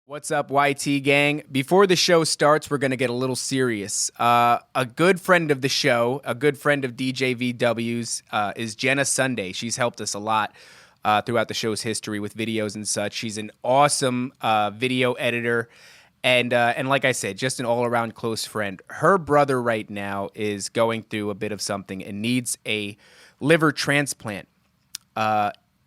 What's up, YT gang? Before the show starts, we're going to get a little serious. A good friend of the show, a good friend of DJ VW's, is Jenna Sunday. She's helped us a lot throughout the show's history with videos and such. She's an awesome video editor and like I said, just an all-around close friend. Her brother right now is going through a bit of something and needs a liver transplant.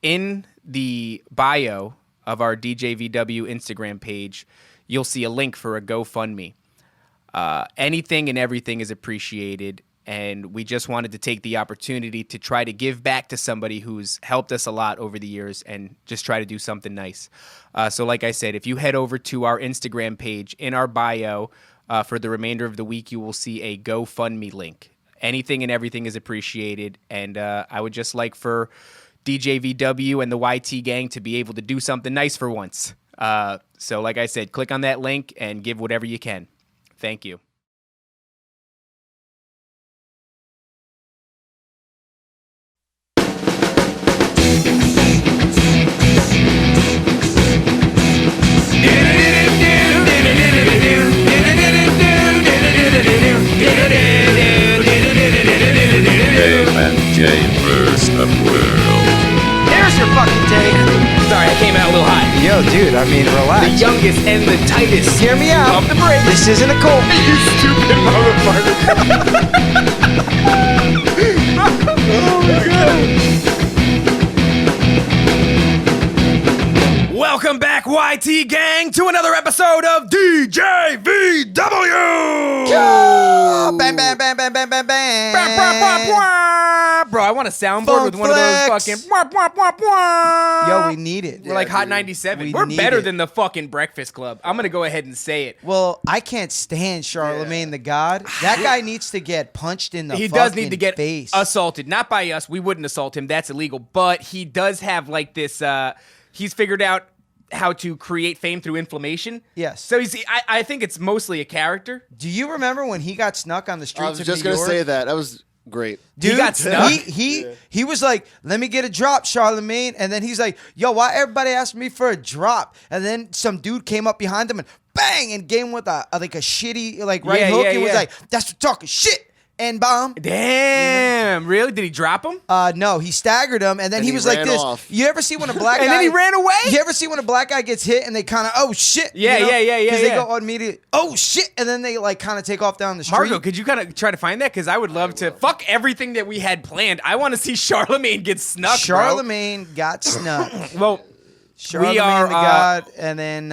In the bio of our DJVW Instagram page, you'll see a link for a GoFundMe. Anything and everything is appreciated, and we just wanted to take the opportunity to try to give back to somebody who's helped us a lot over the years and just try to do something nice. So like I said, if you head over to our Instagram page, in our bio, for the remainder of the week, you will see a GoFundMe link. Anything and everything is appreciated, and I would just like for DJ VW and the YT gang to be able to do something nice for once. So like I said, click on that link and give whatever you can. Thank you. Gamers of world. There's your fucking take. Sorry, I came out a little hot. Yo, dude, I mean, relax. The youngest and the tightest. Hear me out. Of the break. This isn't a cult. You stupid motherfucker. Oh my God. Welcome back, YT gang, to another episode of DJ VW. Yo! Bam, bam, bam, bam, bam, bam, bam. Blah, blah, blah, blah. Bro, I want a soundboard with one of those Flex. fucking blah, blah, blah, blah. Yo, we need it. We're like Hot 97. We We're need better it. than the fucking Breakfast Club. I'm going to go ahead and say it. Well, I can't stand Charlemagne the God. That guy needs to get punched in the He fucking does need to get face. assaulted. Not by us. We wouldn't assault him. That's illegal. But he does have like this, he's figured out how to create fame through inflammation. Yes. So I think it's mostly a character. Do you remember when he got snuck on the streets I was of just New going to York? say that. That was great. Dude, He got snuck? He was like, let me get a drop, Charlemagne. And then he's like, yo, why everybody asking me for a drop? And then some dude came up behind him and bang, and gave him with a shitty right hook and was like, that's for talking shit. And bomb. Damn. Really? Did he drop him? No, he staggered him, and then And he he was like ran this. off. You ever see when a black guy... And then he ran away? You ever see when a black guy gets hit and they kind of, oh, shit? Yeah, yeah. Because they go immediately, oh, shit, and then they kind of take off down the street. Margo, could you kind of try to find that? Because I would love to. Fuck everything that we had planned. I want to see Charlemagne get snuck, Charlemagne got snuck. bro. Well, Charlemagne are, the God, and then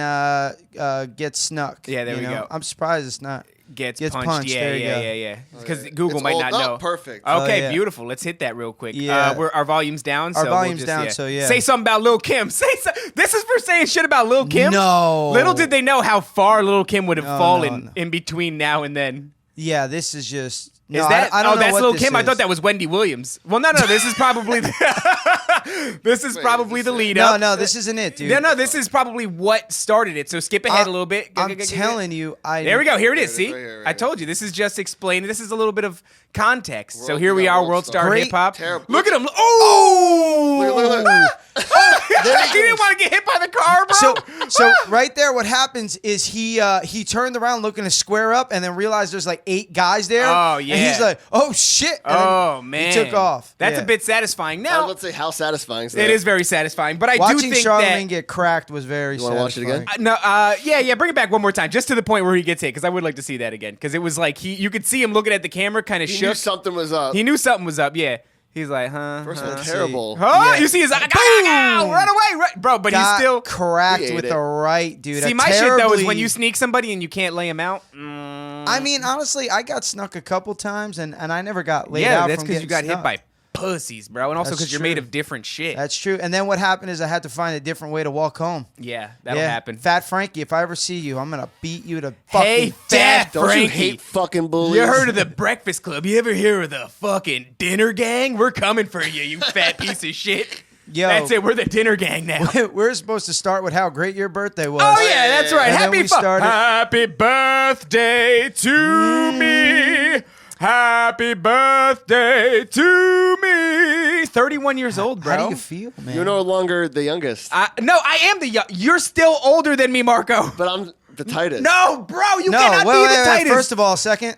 gets snuck. Yeah, there we go. I'm surprised it's not. gets Gets punched. punched. There you go. Yeah. Because Google It's might all not up. know. Perfect. Okay, yeah. beautiful. Let's hit that real quick. Yeah. Our volume's down. Our so volume's we'll down, just, so yeah. Say something about Lil' Kim. This is for saying shit about Lil' Kim? No. Little did they know how far Lil' Kim would have No, fallen no. in between now and then. Yeah, this is just... No, Is that? I don't know that's what Lil' this Kim. I is. thought that was Wendy Williams. Well, no. This is probably the lead up. No, this isn't it, dude. No. This is probably what started it. So skip ahead a little bit. I'm telling you, There we go. Here it is. There it See, is, right here, right I told you. This is just explaining. This is a little bit of context. So World- here we yeah, are, World World Star Star. Great. Hip Hop. Terrible. Look at him. Oh! Look. He didn't want to get hit by the car, bro. So right there, what happens is he turned around looking to square up, and then realized there's like 8 guys there. Oh, yeah. And he's like, oh shit. And Oh then man, he took off. That's Yeah. a bit satisfying. I Now was about to say how satisfying is it that? is very satisfying, but I do Watching think Charlemagne that. get cracked was very You wanna watch it satisfying. again? No, yeah, bring it back one more time, just to the point where he gets hit, because I would like to see that again, because it was like you could see him looking at the camera, kind of He shook. knew something was up. He knew something was up. Yeah, he's like, huh? First huh. of all, terrible. Huh? Yeah. You see his eye, Boom! run away, bro. But Got he's still. cracked He ate with it. the right, dude. See, A my shit though is terribly- when you sneak somebody and you can't lay him out. I mean, honestly, I got snuck a couple times, and I never got laid Yeah, out that's from because you got getting hit snuck. by pussies, bro, and also That's because you're made true. of different shit. That's true. And then what happened is I had to find a different way to walk home. Yeah, that'll Yeah. happen. Fat Frankie, if I ever see you, I'm gonna beat you to fucking Hey, Fat Don't Frankie. you hate fucking bullies? You heard of the Breakfast Club? You ever hear of the fucking dinner gang? We're coming for you, you fat piece of shit. Yo. That's it. We're the dinner gang now. We're supposed to start with how great your birthday was. Oh yeah, that's right. And then Happy we started- Happy birthday to me. Happy birthday to me. 31 years old, bro. How do you feel, man? You're no longer the youngest, No, I am the young. You're still older than me, Marco. but I'm the tightest. No, bro, you no, cannot wait, be the wait, tightest. First of all, second,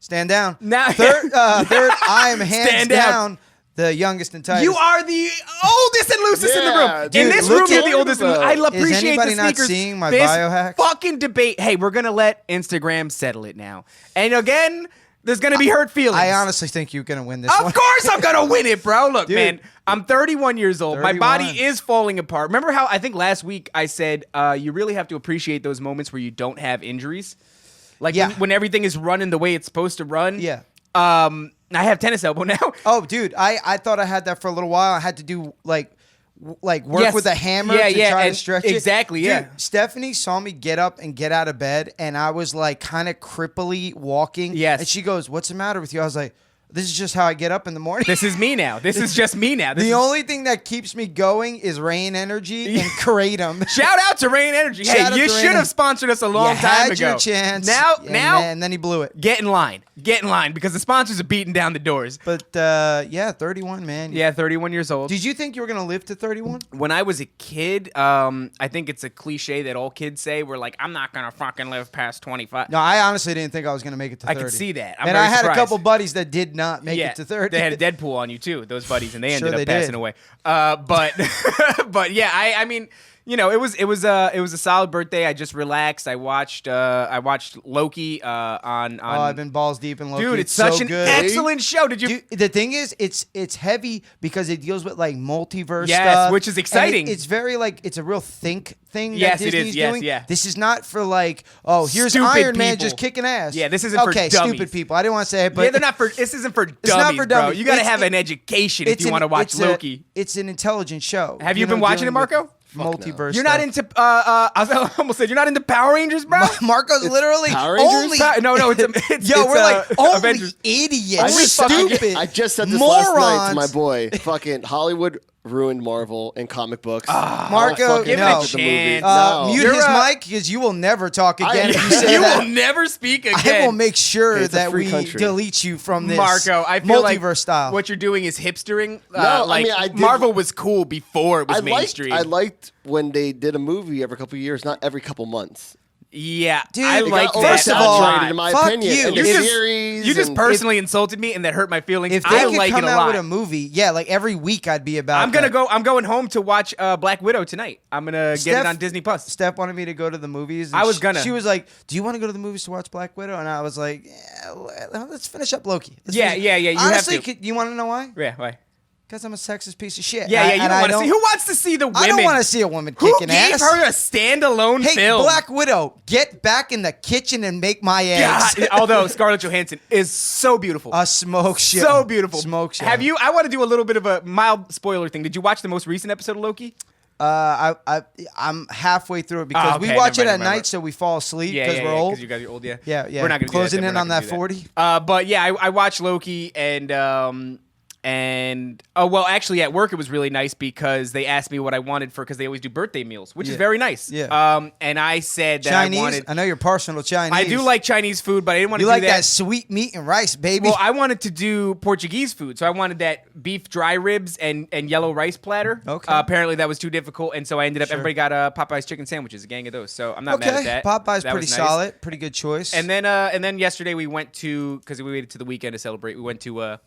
stand down. Now- Third, I am hands Stand down. down the youngest and tightest. You are the oldest and loosest in the Yeah, room. dude, In this look room, you're at- the oldest. And I appreciate anybody the not sneakers. seeing my this biohacks? fucking debate. Hey, we're gonna let Instagram settle it now. And again, there's gonna be hurt feelings. I honestly think you're gonna win this Of one. course I'm gonna win it, bro. Look, Dude. man, I'm 31 years old. My 31. body is falling apart. Remember how I think last week I said you really have to appreciate those moments where you don't have injuries? Like Yeah. when everything is running the way it's supposed to run. Yeah. I have tennis elbow now. Oh, dude, I thought I had that for a little while. I had to do like work Yes. with a hammer Yeah, to yeah, try to and stretch it. exactly, Dude, yeah. Stephanie saw me get up and get out of bed, and I was like kind of cripply walking. Yes. And she goes, "What's the matter with you?" I was like, "This is just how I get up in the morning." This is me now. This is just me now. This The is- only thing that keeps me going is Rain Energy and Kratom. Shout out to Rain Energy. Shout Hey, out you to Rain should have Energy. sponsored us a long You time had ago. your chance. Now, and then he blew it. get in line. Get in line because the sponsors are beating down the doors. But yeah, 31, man. Yeah, 31 years old. Did you think you were gonna live to 31? When I was a kid, I think it's a cliche that all kids say. We're like, I'm not gonna fucking live past 25. No, I honestly didn't think I was gonna make it to 30. I could see that. I'm and very I had surprised. a couple buddies that did not make Yeah, it to 30. they had a Deadpool on you too, those buddies, and they ended Sure up they passing did. away. But but yeah, I mean, you know, it was a solid birthday. I just relaxed. I watched Loki on. Oh, I've been balls deep in Loki. Dude, it's so such an good. excellent show. Did you? Dude, the thing is, it's heavy because it deals with like multiverse Yes, stuff, which is and exciting. it's very like it's a real think thing. Yes, that it is. Disney's Yes, doing. yeah. This is not for like, oh, here's Stupid Iron Man people. just kicking ass. Yeah, this isn't for okay, dummies. stupid people. I didn't want to say it, but Yeah, they're not for. This isn't for dummies, not for bro. dummies. You got to It's- have an education if you want to watch Loki. It's an intelligent show. Have you been watching dealing it, Marco? with Multiverse. You're not stuff. into. I almost said you're not into Power Rangers, bro. Marco's literally Power Rangers? only. No, it's Yo, it's, we're like only Avengers. idiots. I We're just fucking- stupid. I just said this last night to my Morons. boy. Fucking Hollywood ruined Marvel and comic books. Marco, I'll fucking give it no. a watch the movie. chance. No. Mute You're his a- mic because you will never talk again. if you say you that. will never speak I again. will make sure It's a that free we country. delete you from this Marco, I feel multiverse like style. what you're doing is hipstering. No, I like mean, I did- Marvel was cool before it was I mainstream. liked when they did a movie every couple of years, not every couple months. Yeah, Dude, I it It like got that. First of all, a oversaturated, lot. in my fuck opinion. you. And You the just- series You just and- personally insulted me, and that hurt my feelings. if I they could like come it a out lot. with a movie, yeah, like every week I'd be about. I'm gonna that. go. I'm going home to watch Black Widow tonight. I'm gonna get Steph- it on Disney Plus. Steph wanted me to go to the movies. and I was she- gonna. She was like, "Do you want to go to the movies to watch Black Widow?" And I was like, "Yeah, let's finish up Loki." Let's Yeah, finish- yeah, yeah, you have Honestly, to. you want to know why? Yeah, why? Because I'm a sexist piece of shit. Yeah, yeah. You And don't I want to see. Who wants to see the women? I don't want to see a woman Who kicking gave ass. her a standalone Hey, film? Black Widow, get back in the kitchen and make my eggs. God, although Scarlett Johansson is so beautiful. A smoke show. So beautiful. Smoke show. Have you? I want to do a little bit of a mild spoiler thing. Did you watch the most recent episode of Loki? I'm halfway through it because Oh, okay, we watch never it mind, at never night, so we fall asleep Yeah, because yeah, we're yeah, old. Because you guys are old. Yeah, Yeah, yeah. We're not gonna Closing do that. in We're on not that gonna do 40. But yeah, I watched Loki and oh well, actually at work it was really nice because they asked me what I wanted for because they always do birthday meals, which is Yeah. very nice. Yeah. And I said that Chinese. I wanted. I know you're partial to Chinese. I do like Chinese food, but I didn't want to You do like that. that sweet meat and rice, baby. Well, I wanted to do Portuguese food, so I wanted that beef dry ribs and yellow rice platter. Okay. Apparently that was too difficult, and so I ended up. Sure. Everybody got Popeye's chicken sandwiches, a gang of those. So I'm not mad at okay, that. Popeye's That pretty was nice. solid, pretty good choice. And then yesterday we went to because we waited to the weekend to celebrate. We went to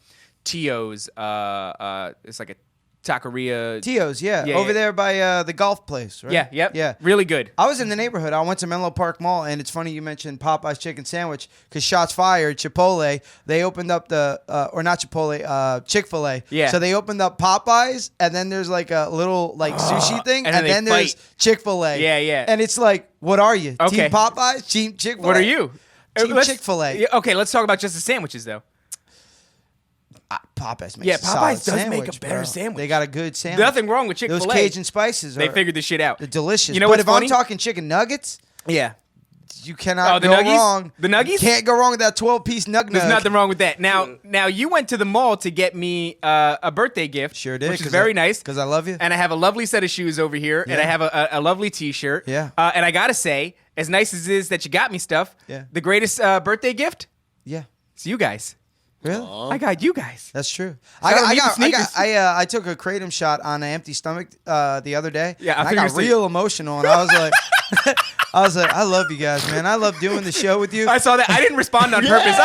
Tio's. It's like a taqueria. Tio's, yeah, Yeah, over yeah. there by the golf place, right? Yeah, yep. yeah. Really good. I was in the neighborhood. I went to Menlo Park Mall, and it's funny you mentioned Popeye's chicken sandwich because shots fired. Chipotle, they opened up or not Chipotle, Chick-fil-A. Yeah. So they opened up Popeyes, and then there's like a little like sushi thing, and and, then then they there's fight. Chick-fil-A. Yeah, yeah. And it's like, what are you? Okay. Team Popeyes? Team Chick-fil-A? What are you? Team Let's- Chick-fil-A. Yeah, okay, let's talk about just the sandwiches though. Popeyes makes Yeah, a Popeyes solid does make a sandwich, better bro. sandwich. They got a good sandwich. Nothing wrong with Chick-fil-A. Those Cajun spices They are figured this shit out. they're delicious. You know but what's if funny? I'm talking chicken nuggets, Yeah. you cannot the go nuggies? wrong. The nuggies? Can't go wrong with that 12-piece nug. There's nothing wrong with that. Now you went to the mall to get me a birthday gift. Sure did. Which is very nice. Because I love you. And I have a lovely set of shoes over here, and I have a lovely T-shirt. Yeah. And I gotta say, as nice as it is that you got me stuff, Yeah. the greatest birthday gift Yeah. is you guys. Really? I got you guys. That's true. Shout out to the sneakers. I took a kratom shot on an empty stomach the other day. Yeah, and I got real emotional, and I was like, I love you guys, man. I love doing the show with you. I saw that. I didn't respond on purpose.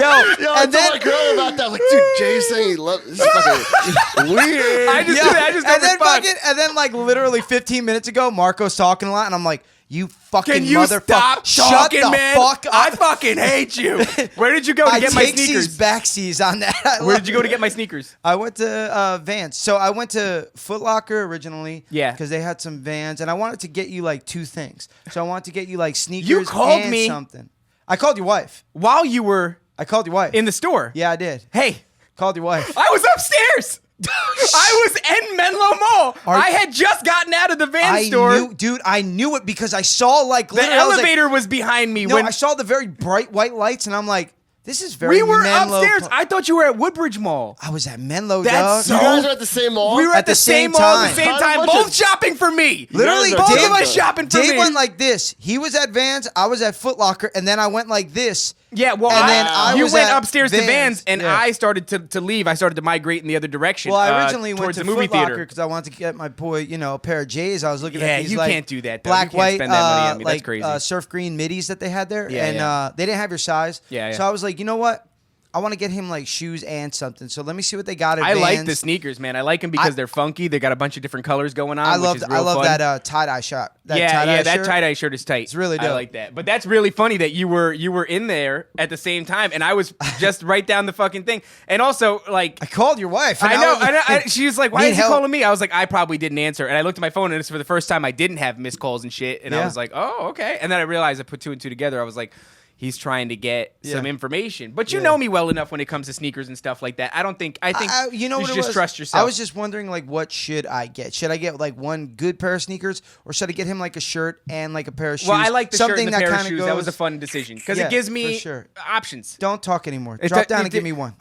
Yo, I and told then my girl about that. I was like, dude, Jay's saying he loves this. Is fucking weird. I just do that. I just don't respond. and then like literally 15 minutes ago, Marco's talking a lot, and I'm like, you fucking Can you motherfucker. stop talking, Shut the man? fuck up. I fucking hate you. Where did you go to get my sneakers? these backsies on that. Where did you go to get my sneakers? I went to Vans. So I went to Foot Locker originally. Yeah. Because they had some Vans, and I wanted to get you like two things. So I wanted to get you like sneakers You called and me. something. I called your wife. While you were I called your wife. in the store. Yeah, I did. Hey, Called your wife. I was upstairs. I was in Menlo Mall. I had just gotten out of the Van store. I knew it because I saw like The literally, I was like, elevator was behind me. no, when I saw the very bright white lights, and I'm like, this is very we were Menlo. upstairs. I thought you were at Woodbridge Mall. I was at Menlo, That's dog. so- You guys are at the same mall? We were at the same mall at the same How time, much both is- shopping for me. Literally, You guys are both Dave, of us shopping for Dave me. went like this. He was at Vans. I was at Foot Locker, and then I went like this. Yeah, well, And then I you was went at upstairs to Vans, Vans, and yeah. I started to leave. I started to migrate in the other direction. Well, I originally went towards to the movie Foot Locker theater. because I wanted to get my boy, a pair of J's. I was looking Yeah, at these you like can't do that, though. black, You can't white, spend that money on me. That's like crazy. surf green middies that they had there, Yeah, and yeah. they didn't have your size. Yeah, yeah. So I was like, you know what? I want to get him like shoes and something. So let me see what they got at I like Vans. the sneakers, man. I like them because they're funky. They got a bunch of different colors going on. I which love is real love fun. that tie dye shot. That yeah, tie-dye that shirt. tie dye shirt is tight. It's really I dope. like that. But that's really funny that you were in there at the same time, and I was just right down the fucking thing. And also, like, I called your wife. And I know. was- She was like, "Why Need is he help. calling me?" I was like, "I probably didn't answer." And I looked at my phone, and it's for the first time I didn't have missed calls and shit. And I Yeah. was like, "Oh, okay." And then I realized I put two and two together. I was like, he's trying to get some Yeah. information. But you Yeah. know me well enough when it comes to sneakers and stuff like that. I think you know you what should it just was? trust yourself. I was just wondering, like, what should I get? Should I get like one good pair of sneakers, or should I get him like a shirt and like a pair of shoes? well, I like the shirt Something and the pair of kinda shoes. That was a goes- fun decision because Yeah, it gives for me sure. options. Don't talk anymore. It's Drop a- down it- and give me one.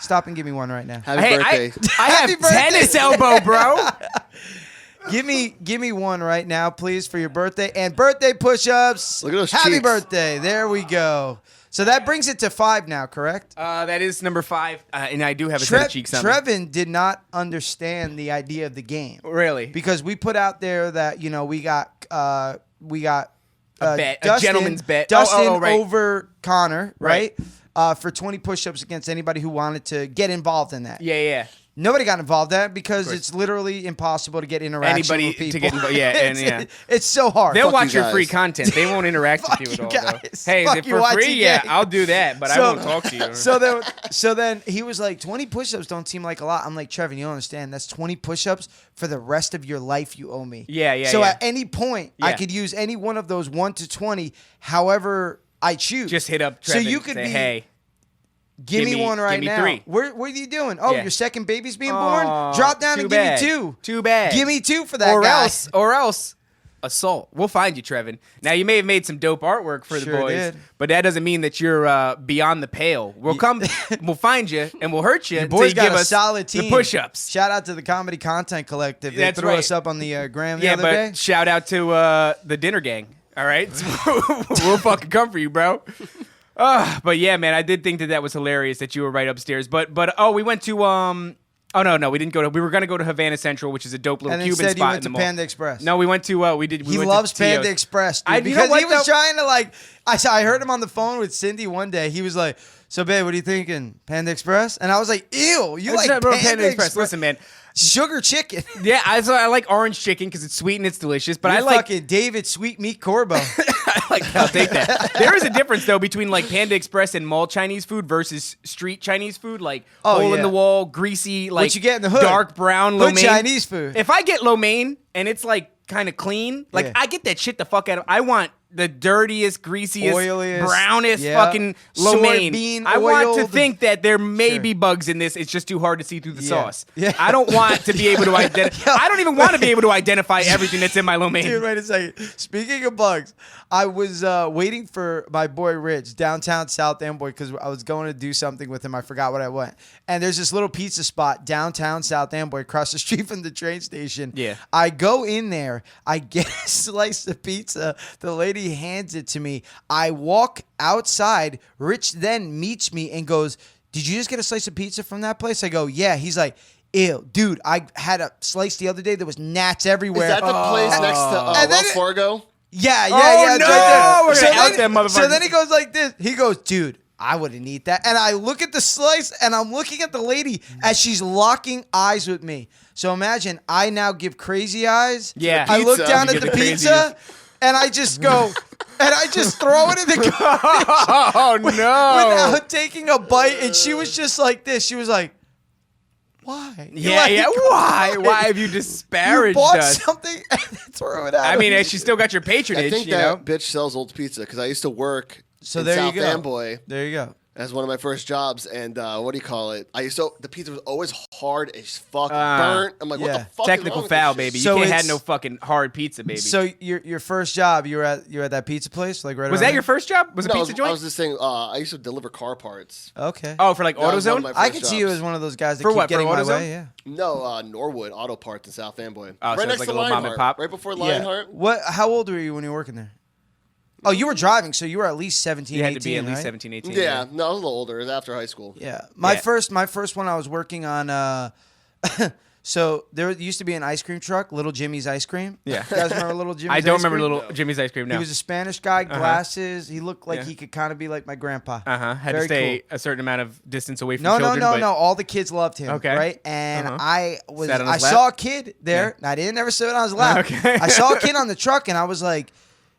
Stop and give me one right now. Happy Hey, birthday. I have Happy birthday. tennis elbow, bro. Give me one right now, please, for your birthday and birthday push-ups. Look at those Happy cheeks. birthday! There we go. So that brings it to 5 now, correct? That is number 5, and I do have a set of cheeks on me. Trevin did not understand the idea of the game Really? because we put out there that we got bet, a Dustin, gentleman's bet. Dustin Right. over Connor, Right. right? For 20 push-ups against anybody who wanted to get involved in that. Yeah. Nobody got involved in that because it's literally impossible to get interaction Anybody with people. to get involved. Yeah, and It's- it's so hard. They'll Fuck watch you your free guys. content. They won't interact with you Fuck at all, you though. guys. Hey, is Fuck it you, for free? YTK. Yeah, I'll do that, but I won't talk to you. So then he was like, 20 push-ups don't seem like a lot. I'm like, Trevin, you don't understand. That's 20 push-ups for the rest of your life you owe me. Yeah, So yeah. at any point, I Yeah. could use any one of those 1 to 20, however I choose. Just hit up Trevin So you and could say, be, hey. give me one right give me now. 3. What are you doing? Oh, Yeah. your second baby's being Aw, born? Drop down too and bad. give me 2. Too bad. Give me 2 for that or guy. else assault. We'll find you, Trevin. Now you may have made some dope artwork for the Sure boys, did. but that doesn't mean that you're beyond the pale. We'll come, we'll find you, and we'll hurt you. Your until boys you got give a us solid team. The push-ups. Shout out to the Comedy Content Collective. They That's threw right. us up on the gram the Yeah, other but day. shout out to the dinner gang. All right, we'll fucking come for you, bro. But yeah, man, I did think that was hilarious that you were right upstairs. But we went to Oh no, we didn't go to. We were gonna go to Havana Central, which is a dope little And Cuban instead you spot went in the to mall. Panda Express. No, we went to. We He went loves to Tio's. Panda Express, dude, You know because what, he was though? trying to like. I heard him on the phone with Cindy one day. He was like, "So, babe, what are you thinking? Panda Express?" And I was like, "Ew, you like Bro, Panda, Express? Listen, man. Sugar chicken." Yeah, I like orange chicken because it's sweet and it's delicious. But I You're like. fucking David Sweet Meat Corbo. I like. I'll take that. There is a difference though between like Panda Express and mall Chinese food versus street Chinese food, like Oh, hole in yeah. the wall, greasy, like What you get in the hood? dark brown lo Hood mein. Chinese food. If I get lo mein and it's like kind of clean, like Yeah. I get that shit the fuck out of. I want the dirtiest, greasiest, Oiliest, brownest yeah. fucking lo mein. Soybean I want to oiled. think that there may Sure. be bugs in this. It's just too hard to see through the Yeah. sauce. Yeah. I don't want to be able to identify. I don't even want to be able to identify everything that's in my lo mein. Dude, wait a second. Speaking of bugs, I was waiting for my boy Rich downtown South Amboy because I was going to do something with him. I forgot what I went. And there's this little pizza spot downtown South Amboy across the street from the train station. Yeah. I go in there. I get a slice of pizza. The lady he hands it to me. I walk outside. Rich then meets me and goes, "Did you just get a slice of pizza from that place?" I go, "Yeah." He's like, "Ew, dude, I had a slice the other day. There was gnats everywhere." Is that the place next to Wells Fargo? Yeah. Oh, It's no! right We're there. gonna out that motherfucker. So then he goes like this. He goes, "Dude, I wouldn't eat that." And I look at the slice, and I'm looking at the lady as she's locking eyes with me. So imagine I now give crazy eyes. Yeah. I look Pizza. down You at the give the pizza, and I just go, and I just throw it in the garbage Oh, no. without taking a bite. And she was just like this. She was like, "Why? Yeah, Like, yeah. Why have you You disparaged bought us? something and then threw it out." I of mean, me. she still got your patronage, I think you know? that bitch sells old pizza because I used to work So in there South you go. Amboy There you go. as one of my first jobs, and what do you call it? The pizza was always hard as fuck, burnt. I'm like, what yeah. the fuck? Technical is wrong with foul, this shit? baby. So you can't have it's- no fucking hard pizza, baby. So your first job, you were at that pizza place, like right was around that there? your first job? Was it No, pizza I joint? was just saying. I used to deliver car parts. Okay. Oh, for like That was one of AutoZone? my I first could see you jobs. as one of those guys that For keep what, for getting my AutoZone? way. Yeah. No, Norwood Auto Parts in South Amboy. Oh, so right it's next like to a little mom and Lionheart. pop? Right before Yeah. Lionheart. What? How old were you when you were working there? Oh, you were driving, so you were at least 17, You had 18, to be at least right? 17, 18. Yeah, no, I was a little older. It was after high school. Yeah. My Yeah. first one, I was working on. So there used to be an ice cream truck, Little Jimmy's Ice Cream. Yeah. You guys remember Little Jimmy's? I don't Ice remember Cream? Little Jimmy's Ice Cream, no. He was a Spanish guy, glasses. He looked like Yeah. he could kind of be like my grandpa. Had Very to stay cool. a certain amount of distance away from No, children. no. but All the kids loved him. Okay. Right. And I Sat on his lap? saw a kid there. And I didn't ever sit on his lap. Okay. I saw a kid on the truck, and I was like,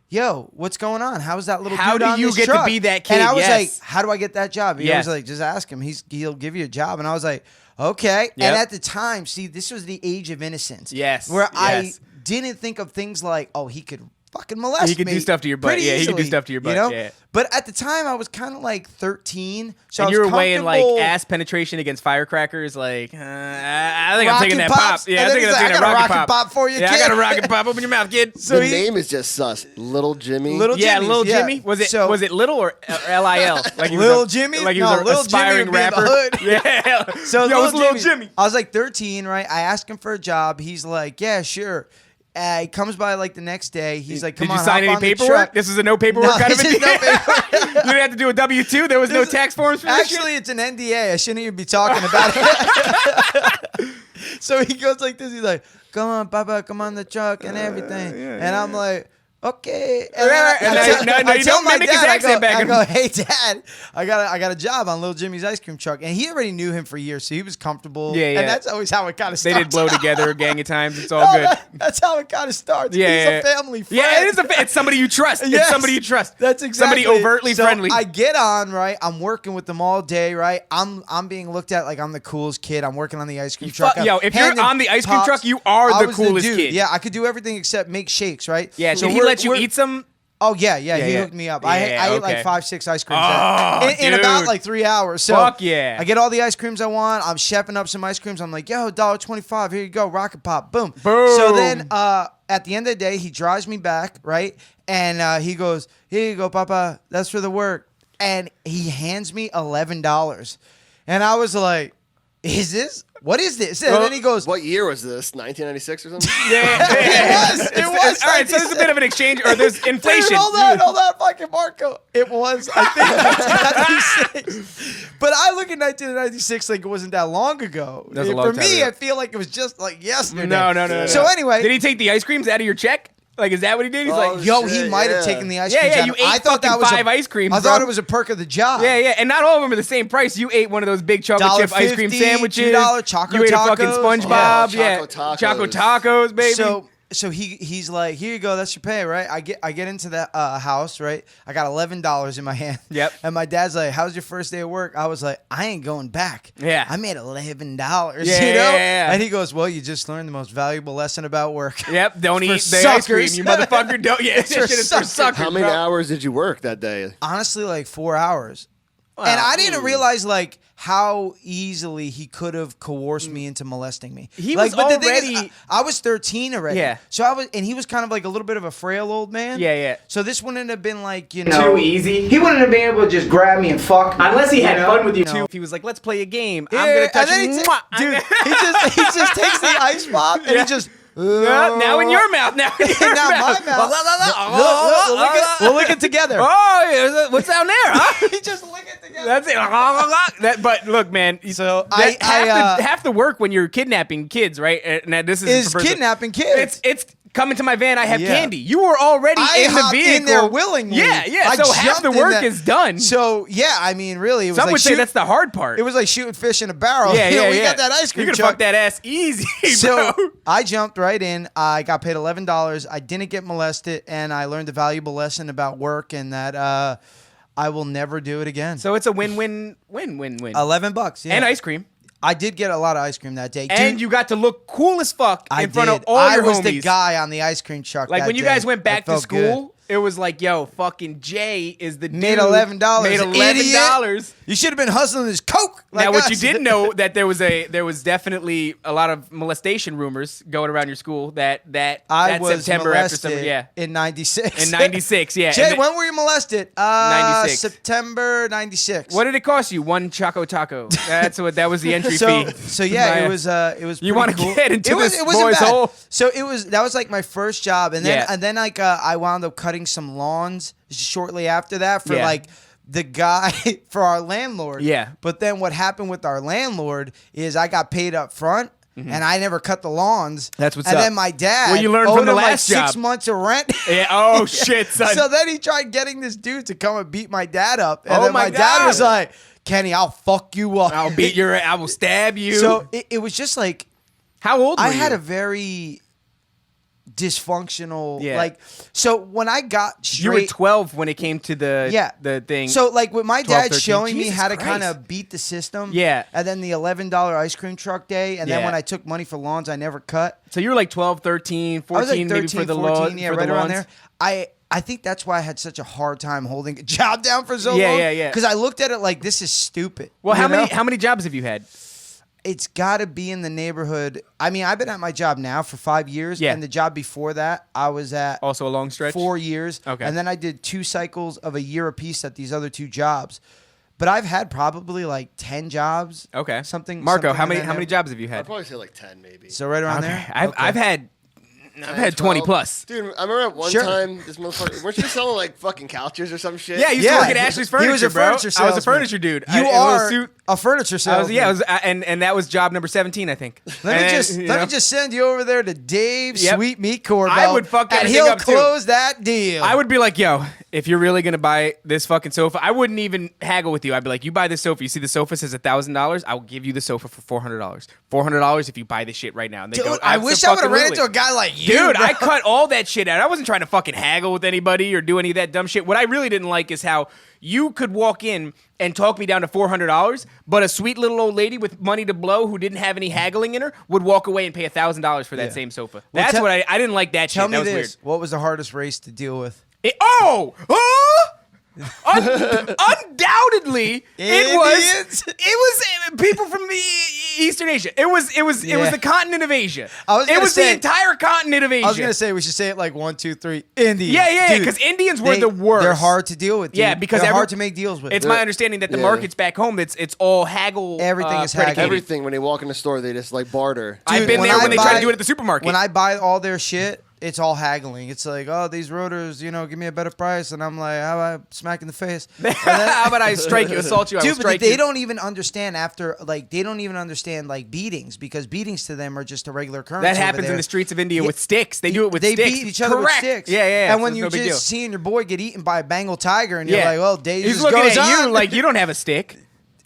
"Yo, what's going on? How is that little How dude do on you this get to truck?" be that And kid? I was Yes. like, "How do I get that job?" He Yes. was like, "Just ask him. He'll give you a job." And I was like, "Okay." Yep. And at the time, see, this was the age of innocence. Yes, Where I yes. didn't think of things like, "Oh, he could fucking molest He could me do stuff to your butt. pretty Yeah, he could do easily," stuff to your butt, You know? yeah. But at the time, I was kind of like 13. So And I you was were weighing like comfortable- ass penetration against firecrackers. Like, I think I'm Rocket taking that Pops. pop. Yeah, And I then think he's I'm like, taking "I a got a rocket rocket pop for you, Yeah, I kid." got a rocket pop. Open your mouth, kid. So The he- name is just sus. Little Jimmy. Little Yeah, Jimmy's, Little yeah. Jimmy. Was it So- Little or Lil? Like he was Lil a- Jimmy? Like he was No, an Lil Jimmy aspiring would be in the rapper. hood. Yeah. So Yo, it's Lil Jimmy. I was like 13, right? I asked him for a job. He's like, "Yeah, sure." He comes by like the next day. He's like, "Come Did on, you sign hop any on the paperwork? truck." This is a no paperwork No, kind of a this is deal. no paperwork. You didn't have to do a W-2. There was no tax forms for this shit? Actually, it's an NDA. I shouldn't even be talking about it. So he goes like this. He's like, "Come on, Papa, come on the truck and everything." And I'm like, "Okay." And Right, then right. No, you tell don't my mimic his dad, accent back I in- go, "Hey, Dad, I got a job on Little Jimmy's ice cream truck," and he already knew him for years, so he was comfortable. Yeah, yeah. And that's always how it kind of They starts. did blow together a gang of times. It's all No, good. that's how it kind of starts. Yeah, He's yeah. a family friend. Yeah, it is it's somebody you trust. Yes. It's somebody you trust. That's exactly Somebody overtly so friendly. I get on, right? I'm working with them all day, right? I'm being looked at like I'm the coolest kid. I'm working on the ice cream truck. Yo, if you're Handing on the ice cream pops. truck, you are I the was coolest dude. kid. Yeah, I could do everything except make shakes, right? Yeah, So did he we're- let you we're- eat some? Oh yeah. He yeah. hooked me up. I Yeah, ate like okay. 5-6 ice creams Oh, in about dude. like 3 hours. So Fuck yeah. I get all the ice creams I want. I'm chefing up some ice creams. I'm like, "Yo, $1.25. Here you go, rocket pop, boom." Boom. So then at the end of the day, he drives me back, right? And he goes, "Here you go, Papa. That's for the work." And he hands me $11. And I was like, what is this? And then he goes, What year was this? 1996 or something? Yeah. It was. All right, so there's a bit of an exchange, or there's inflation. Dude, hold on, fucking Marco. It was, I think, 1996. But I look at 1996 like it wasn't that long ago. That was a long For time me, ago. I feel like it was just like yesterday. No. So anyway, Did he take the ice creams out of your check? Like, is that what he did? He's Oh, like, yo, he shit, might have yeah. taken the ice Yeah, creams yeah, out. you I ate thought that fucking was 5 ice creams, I thought bro. it was a perk of the job. yeah, and not all of them are the same price. You ate one of those big chocolate chip ice cream $1.50, sandwiches. $2 Choco You ate a fucking Tacos. SpongeBob. Yeah, Yeah, Choco Choco Tacos. Tacos, baby. So he's like, "Here you go, that's your pay," right? I get into that house, right? I got $11 in my hand. Yep. And my dad's like, "How's your first day of work?" I was like, "I ain't going back." Yeah. I made $11. Yeah, you know? yeah. And he goes, "Well, you just learned the most valuable lesson about work." Yep, don't For eat the ice cream, suckers. you motherfucker. Don't. Yeah, that for shit is for suckers. suckers. How many bro. hours did you work that day? Honestly, like 4 hours. And I didn't realize like how easily he could have coerced me into molesting me. He like, was but the thing is, already- I was 13 already. Yeah. So and he was kind of like a little bit of a frail old man. Yeah, yeah. So this wouldn't have been like, you know, Too easy. He wouldn't have been able to just grab me and fuck me. Unless he had know? fun with you No. too. If he was like, "Let's play a game," Yeah, I'm gonna touch and then you. he Mwah. dude, he just takes the ice pop and Yeah. he just Now in your mouth. Now in your Now mouth. my mouth. Look, We'll lick it together. Oh, yeah, what's down there, huh? We just lick it together. That's it. But look, man. So half the work when you're kidnapping kids, right? And this is kidnapping kids. It's coming to my van. I have Yeah. candy. You were already in the hopped vehicle. in there willingly. Yeah. I So half jumped the in work that- is done. So yeah, I mean, really, it was Some like would say that's the hard part. It was like shooting fish in a barrel. Yeah, You know, yeah, we yeah. got that ice cream You could truck. fuck that ass easy, So bro. I jumped right in. I got paid $11. I didn't get molested, and I learned a valuable lesson about work and that I will never do it again. So it's a win-win. $11, yeah. And ice cream. I did get a lot of ice cream that day. And Dude, you got to look cool as fuck I in front of did. all I your was homies. the guy on the ice cream truck. Like that when you day. guys went back That to felt good. school, it was like, yo, fucking Jay is the dude. Made $11. Made Idiot. $11. You should have been hustling this coke. Now, like what us. you didn't know that there was definitely a lot of molestation rumors going around your school that I was September molested after summer, yeah, in '96. in '96, yeah. Jay, And then- when were you molested? 96. September '96. what did it cost you? One Choco Taco. That was the entry So fee. yeah, it was You pretty wanna cool. get into this it wasn't boy's bad. hole? So that was like my first job, and then Yeah. like I wound up cutting some lawns shortly after that for Yeah. like the guy for our landlord. Yeah. But then what happened with our landlord is I got paid up front. And I never cut the lawns. That's what's and up. then my dad Well, you learned owed from the him like last 6 job. months of rent. Yeah. Oh shit, son. So then he tried getting this dude to come and beat my dad up. And Oh then my my dad God. was like, Kenny, I'll fuck you up. I'll beat your. I will stab you. So it was just like, how old were I you? had a very dysfunctional, Yeah. like, so when I got You were straight, 12 when it came to the the thing. So like with my 12, dad 13. showing me Jesus how to Christ. kind of beat the system. Yeah. And then the $11 ice cream truck day. And then Yeah. when I took money for lawns, I never cut. So you were like 12, 13, 14, I was like 13, maybe for the 14, lawn. yeah, for right the around lawns. there. I think that's why I had such a hard time holding a job down for so Yeah, long. yeah. Because I looked at it like, this is stupid. Well, you know? how many jobs have you had? It's got to be in the neighborhood. I mean, I've been at my job now for 5 years. Yeah. And the job before that, I was at Also a long stretch. 4 years. Okay. And then I did 2 cycles of a year apiece at these other 2 jobs. But I've had probably like 10 jobs. Okay. Something. Marco, something how in many that how many neighborhood. jobs have you I'd had? probably say like 10 maybe. So right around Okay. there. I've Okay. I've had 20 plus. Dude, I remember at one Sure. time, this motherfucker, weren't you selling like fucking couches or some shit? Yeah, I used Yeah. to work at Ashley's Furniture. He was a bro. furniture I was a salesman. furniture dude. You in a little are suit. a furniture I was, salesman. yeah, and that was job number 17, I think. Let me And, just you let know. me just send you over there to Dave Yep. Sweet Meat Corbell. I would fuck that and thing he'll up, too. close that deal. I would be like, yo, if you're really gonna buy this fucking sofa, I wouldn't even haggle with you. I'd be like, you buy this sofa. You see the sofa says $1,000. I will give you the sofa for $400. $400 if you buy this shit right now. And they Dude, go, I wish I would have ran into a "Absolutely." guy like you. Dude, bro. I cut all that shit out. I wasn't trying to fucking haggle with anybody or do any of that dumb shit. What I really didn't like is how you could walk in and talk me down to $400, but a sweet little old lady with money to blow who didn't have any haggling in her would walk away and pay $1,000 for that Yeah. same sofa. Well, That's tell- what I didn't like that shit. Tell That me was this: weird. what was the hardest race to deal with? Undoubtedly, Indians? it was people from the Eastern Asia. It was Yeah. the continent of Asia. I was it gonna was the say- entire continent of Asia. I was gonna say we should say it like 1, 2, 3. Indians. Yeah, Dude, because Indians were they- the worst. They're hard to deal with. Dude. Yeah, because they're every- hard to make deals with. It's my understanding that the Yeah. markets back home, it's all haggle. Everything is predicated. haggle. Everything, when they walk in the store, they just like barter. I've Dude, been when there I when they try buy- to do it at the supermarket. When I buy all their shit, it's all haggling. It's like, oh, these rotors, give me a better price, and I'm like, how about smack in the face? How about I strike you, assault you, I will Dude, but strike they you. don't even understand they don't even understand like beatings, because beatings to them are just a regular occurrence. That over happens in there. the streets of India Yeah. with sticks. They do it with They sticks. beat each other Correct. with sticks. Yeah. And when so you're it's no big just deal. seeing your boy get eaten by a Bengal tiger, and you're Yeah. like, well, day He's just looking goes at on. you like you don't have a stick.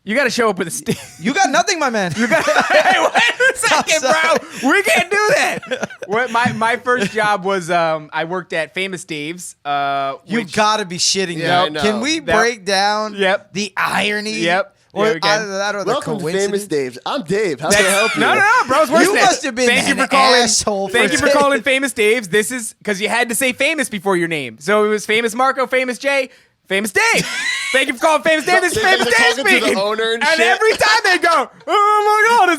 You got to show up with a stick. You got nothing, my man. Hey, wait a second, bro. We can't do that. My first job was I worked at Famous Dave's. You which- got to be shitting Yeah, me. I know. Can we That- break down Yep. the irony? Yep. Or Yeah, we can. either that or the Welcome to coincidence? Famous Dave's. I'm Dave. How can I help you? No, bro. It's worse You than that. must have been Thank you an for calling. asshole for Thank you for saying- calling Famous Dave's. This is because you had to say famous before your name. So it was Famous Marco, Famous Jay, Famous Dave. Thank you for calling Famous Dave. This is They're Famous Dave talking to the speaking. owner and shit. every time they go, oh my God,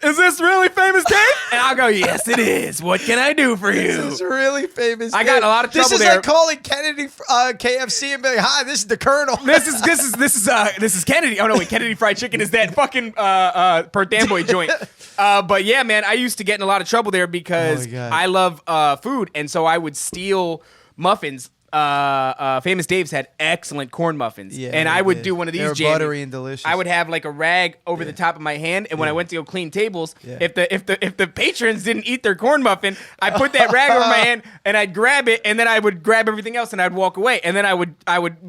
is this really Famous Dave? And I'll go, yes, it is. What can I do for This you? is really famous. I got Dave. a lot of trouble This is there. like calling Kennedy KFC and being like, "Hi, this is the Colonel." This is Kennedy. Oh no, wait, Kennedy Fried Chicken is that fucking per damn boy joint. But yeah, man, I used to get in a lot of trouble there because Oh, my God. I love food, and so I would steal muffins. Famous Dave's had excellent corn muffins. Yeah, and they I would did. do one of They these, were Jamie. buttery and delicious. I would have like a rag over the top of my hand, and when I went to go clean tables, if the patrons didn't eat their corn muffin, I put that rag over my hand and I'd grab it, and then I would grab everything else and I'd walk away, and then I would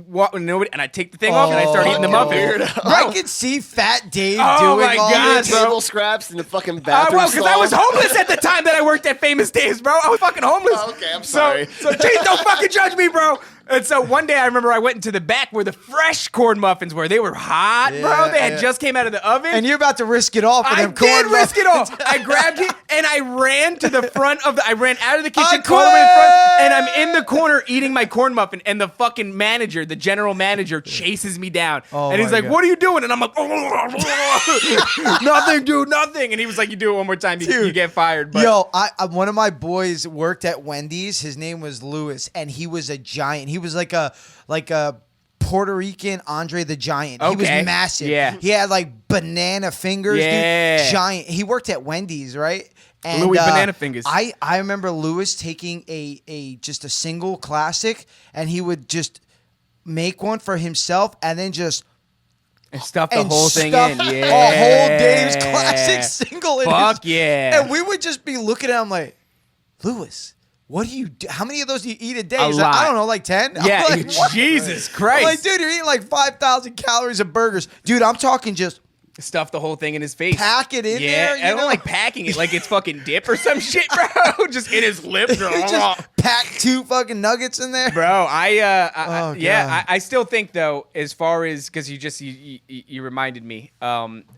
walk and I'd take the thing off and I'd start eating the muffin. I could see Fat Dave Oh doing my all God, this. bro. Table scraps in the fucking bathroom Well, because I was stall. homeless at the time that I worked at Famous Dave's, bro. I was fucking homeless. Oh, okay, I'm sorry. So please don't fucking judge me, bro. And so one day I remember I went into the back where the fresh corn muffins were. They were hot, bro. They had just came out of the oven. And you're about to risk it all for I them corn did risk it muffins. all. I grabbed it and I ran to the front of I ran out of the kitchen, I all the way in front, and I'm quit! in the corner eating my corn muffin, and the fucking manager, the general manager, chases me down. Oh and he's my like, God. "What are you doing?" And I'm like, "Nothing, dude, nothing." And he was like, "You do it one more time, you get fired." But Yo, one of my boys worked at Wendy's. His name was Lewis, and he was a giant. He was like a Puerto Rican Andre the Giant. He was Okay. massive. Yeah. He had like banana fingers, Yeah. dude. Giant. He worked at Wendy's, right? And, Louis Banana Fingers. I remember Lewis taking a just a single classic, and he would just make one for himself, and then just and stuff the whole thing in. stuff Yeah. a whole Dave's classic single in Fuck his, yeah. And we would just be looking at him like, Lewis, what do you do? How many of those do you eat a day? A He's like, lot. I don't know, like 10? Yeah, I'm like, what? Jesus I'm Christ. like, dude, you're eating like 5,000 calories of burgers. Dude, I'm talking just Stuff the whole thing in his face. pack it in there. I don't like packing it like it's fucking dip or some shit, bro. Just in his lip. just pack 2 fucking nuggets in there. Bro, Oh, God. I still think though, as far as because you reminded me,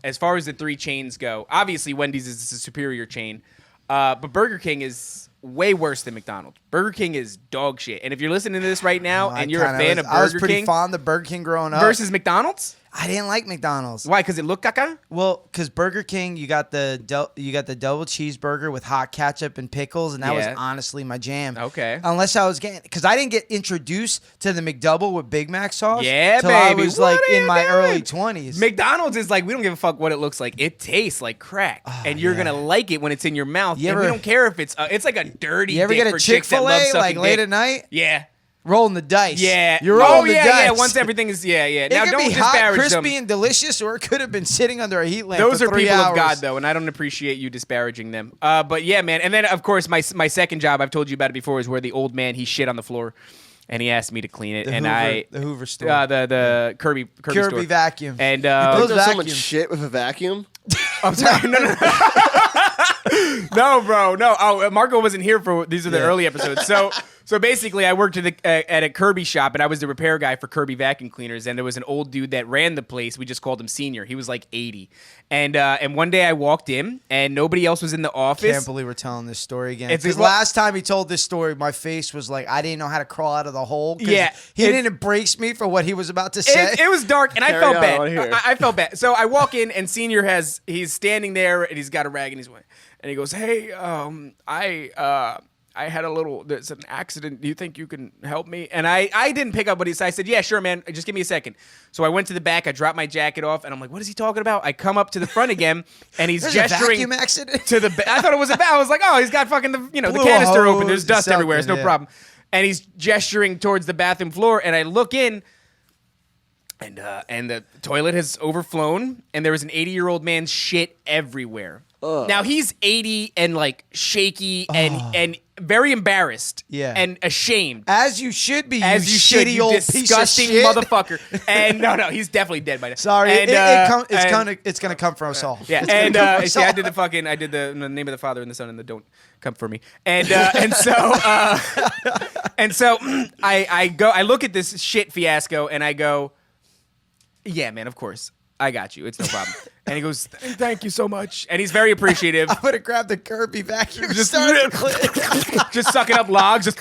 as far as the 3 chains go, obviously Wendy's is a superior chain, but Burger King is way worse than McDonald's. Burger King is dog shit, and if you're listening to this right now and you're a fan of I was Burger pretty King fond of Burger King growing up. versus McDonald's, I didn't like McDonald's. why? Because it looked caca. Well, because Burger King, you got the double cheeseburger with hot ketchup and pickles, and that was Yeah. honestly my jam. Okay. Unless I was getting, because I didn't get introduced to the McDouble with Big Mac sauce. Yeah, till I baby. was What like are in you my doing? early 20s. McDonald's is like, we don't give a fuck what it looks like. It tastes like crack, and you're yeah. gonna like it when it's in your mouth. You and we ever- don't care if it's like a dirty. You ever dick get a for chicks that love Chick-fil-A sucking like late dick. at night? Yeah, Rolling the dice. yeah. You're rolling the dice. Yeah. Once everything is, yeah. It Now could don't be hot, disparage crispy, them. and delicious, or it could have been sitting under a heat lamp. Those for are 3 people hours. of God, though, and I don't appreciate you disparaging them. But yeah, man. And then of course my second job, I've told you about it before, is where the old man he shit on the floor, and he asked me to clean it, The and Hoover, the Hoover store. the Kirby store. Kirby vacuum. And Those Does someone vacuums. shit with a vacuum? I'm sorry. No. No, bro. No. Oh, Marco wasn't here for these are the early episodes. So basically, I worked at a Kirby shop, and I was the repair guy for Kirby vacuum cleaners. And there was an old dude that ran the place. We just called him Senior. He was like 80. And one day I walked in, and nobody else was in the office. Can't believe we're telling this story again. It's Because a- last time he told this story, my face was like I didn't know how to crawl out of the hole. 'Cause Yeah, he didn't embrace me for what he was about to say. It was dark, and I Carry felt on, bad. I wanna hear it. I felt bad. So I walk in, and Senior he's standing there, and he's got a rag, and he goes, "Hey, I had there's an accident. Do you think you can help me?" And I didn't pick up what he said. I said, "Yeah, sure, man. Just give me a second." So I went to the back. I dropped my jacket off, and I'm like, "What is he talking about?" I come up to the front again, and he's There's a gesturing vacuum accident. to the. I thought it was a bat. I was like, "Oh, he's got fucking the Blew a canister open. hose There's or dust everywhere. It's no something, yeah. problem." And he's gesturing towards the bathroom floor, and I look in. And the toilet has overflown, and there was an 80-year-old man's shit everywhere. Now he's 80 and like shaky and very embarrassed, Yeah. and ashamed. As you should be, As you you should, shitty you old disgusting piece of shit. motherfucker. And no, he's definitely dead by now. Sorry, and, it's gonna come from us all. yeah, It's gonna and come from us see, I all. did the name of the Father and the Son and the Don't Come For Me, and so I look at this shit fiasco and I go, yeah, man, of course, I got you, it's no problem. And he goes, thank you so much, and he's very appreciative. I would have grabbed the Kirby vacuum. Just Just sucking up logs. just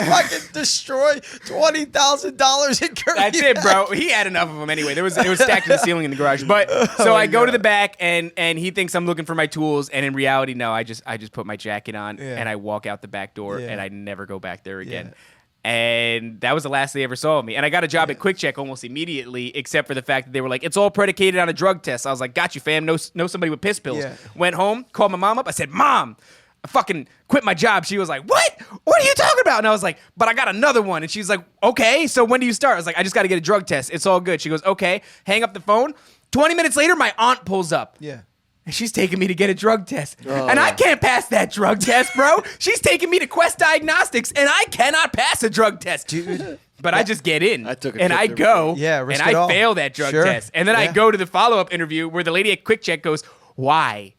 fucking destroy $20,000 in Kirby. That's it, bro. He had enough of them anyway. It was stacked in the ceiling in the garage. But so I go to the back, and he thinks I'm looking for my tools, and in reality, no. I just put my jacket on, Yeah. and I walk out the back door, Yeah. and I never go back there again. Yeah. And that was the last they ever saw of me. And I got a job at Quick Check almost immediately, except for the fact that they were like, it's all predicated on a drug test. I was like, got you, fam. Know somebody with piss pills. Yeah. Went home, called my mom up. I said, Mom, I fucking quit my job. She was like, what? What are you talking about? And I was like, but I got another one. And she's like, okay, so when do you start? I was like, I just got to get a drug test. It's all good. She goes, okay. Hang up the phone. 20 minutes later, my aunt pulls up. Yeah. And she's taking me to get a drug test. And I can't pass that drug test, bro. She's taking me to Quest Diagnostics, and I cannot pass a drug test. Dude. But I just get in, I took a and trip I there go, Yeah, and risk it I all. fail that drug Sure. test. And then I Yeah. go to the follow-up interview where the lady at Quick Check goes, why?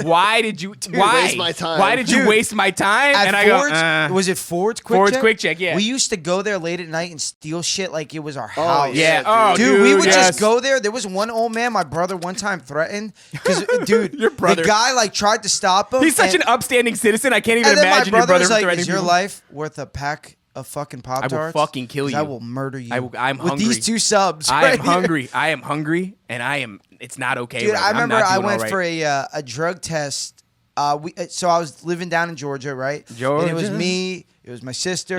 Why did you waste my time. Why did you Dude, waste my time? At And I Ford's, go, was it Ford's Quick Ford's Check? Quick Check, yeah. We used to go there late at night and steal shit like it was our house. yeah. dude. Oh, Dude, we would yes. just go there. There was one old man my brother one time threatened because, dude, Your brother. the guy like tried to stop him. He's such and, an upstanding citizen. I can't even and then my imagine your brother brother was like, threatening "Is your people. life worth a pack of fucking Pop-Tarts? fucking kill 'Cause you. I will murder you. I'm with hungry. these 2 subs. I right am here." hungry. I am hungry, and it's not okay. Dude, right I now. remember I'm not I doing went all right. for a drug test. So I was living down in Georgia, right? And it was Georgia. me, it was my sister,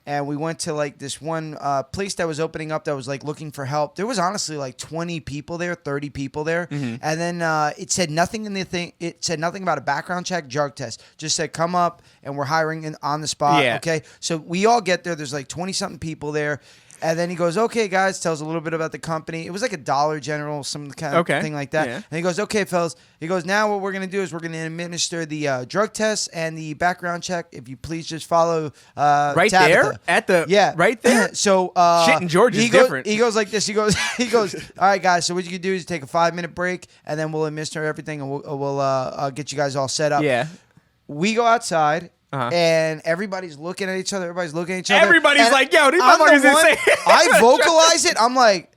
Yeah. and we went to like this one place that was opening up that was like looking for help. There was honestly like 20 people there, 30 people there, Mm-hmm. and then it said nothing in the thing. It said nothing about a background check, drug test. Just said come up and we're hiring on the spot. Yeah. Okay, so we all get there. There's like 20 something people there. And then he goes, okay, guys, tells a little bit about the company. It was like a Dollar General, some kind of Okay. thing like that. Yeah. And he goes, okay, fellas. He goes, now what we're going to do is we're going to administer the drug test and the background check. If you please just follow Right Tabitha. there? At the Yeah. right there? So Shit in Georgia is he goes, different. He goes like this. He goes, all right, guys, so what you can do is take a 5-minute break, and then we'll administer everything, and we'll get you guys all set up. Yeah. We go outside. Uh-huh. And everybody's looking at each other. Everybody's looking at each other. Everybody's And like, yo, these I'm the motherfuckers one- insane. I vocalize it. I'm like,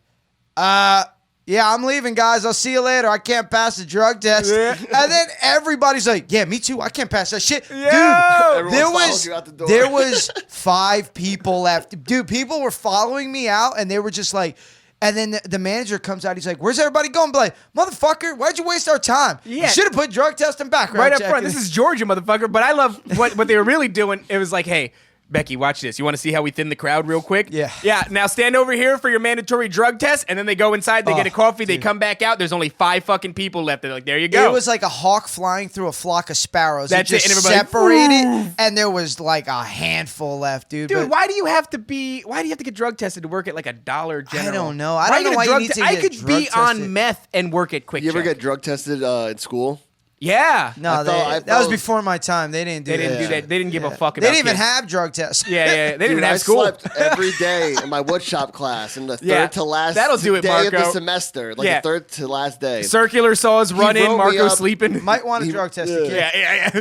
yeah, I'm leaving, guys. I'll see you later. I can't pass the drug test. Yeah. And then everybody's like, yeah, me too. I can't pass that shit. Yo! Dude, Everyone there follows you out the door. there was 5 people left. Dude, people were following me out, and they were just like, and then the manager comes out. He's like, where's everybody going? I'm like, motherfucker, why'd you waste our time? Yeah. You should have put drug test and background Right up check front. in. This is Georgia, motherfucker. But I love what they were really doing. It was like, hey, Becky, watch this. You want to see how we thin the crowd real quick? Yeah. Yeah. Now stand over here for your mandatory drug test, and then they go inside, they get a coffee, they come back out. There's only 5 fucking people left. They're like, there you go. It was like a hawk flying through a flock of sparrows. That's it just it, and everybody- separated, and there was like a handful left, dude. Dude, But why do you have to get drug tested to work at like a Dollar General? I don't know. I don't know why you need to I get could drug be on tested. meth and work at Quick You ever Check. get drug tested in school? Yeah. No, I that was felt- before my time. They didn't do They that. didn't do that. They didn't give a fuck They about didn't even kids. have drug tests. Yeah. They didn't even Dude, have I school. slept every day in my woodshop class in the third Yeah, to last that'll do it, day of the Marco. semester. Like Yeah. the third to last day. Circular saws run in, wrote me Marco up. sleeping. Might want a He- drug test. yeah. the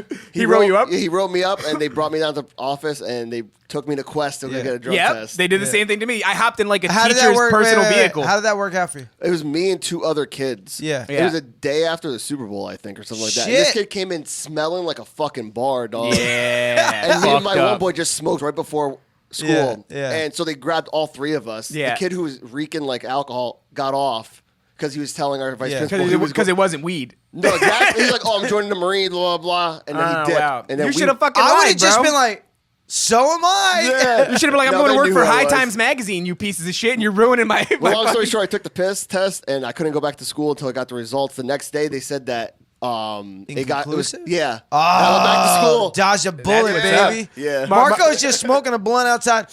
kid. Yeah. He wrote you up? Yeah, he wrote me up, and they brought me down to the office, and they took me to Quest to go Yeah. get a drug Yep. test. They did the same thing to me. I hopped in like a How did that teacher's work? personal Wait. vehicle. How did that work out for you? It was me and 2 other kids. Yeah. It Yeah. was a day after the Super Bowl, I think, or something like that. And Shit. this kid came in smelling like a fucking bar, dog. Yeah. And me and my fucked one up. boy just smoked right before school. Yeah, yeah. And so they grabbed all 3 of us. Yeah. The kid who was reeking like alcohol got off because he was telling our vice Yeah. principal he was Because it wasn't weed. No, exactly. He's like, oh, I'm joining the Marines, blah, blah, blah. And then Oh, he dipped. wow. And then You should have fucking I would lied, have just bro. been like, so am I. Yeah. You should have been like, I'm No, going to they work knew for who I High was. Times Magazine, you pieces of shit, and you're ruining my. Well, long story fucking- short, I took the piss test, and I couldn't go back to school until I got the results. The next day, they said that it got Inconclusive? yeah. I went back to school. Dodge a bullet, what's up. baby. Yeah. Marco's just smoking a blunt outside.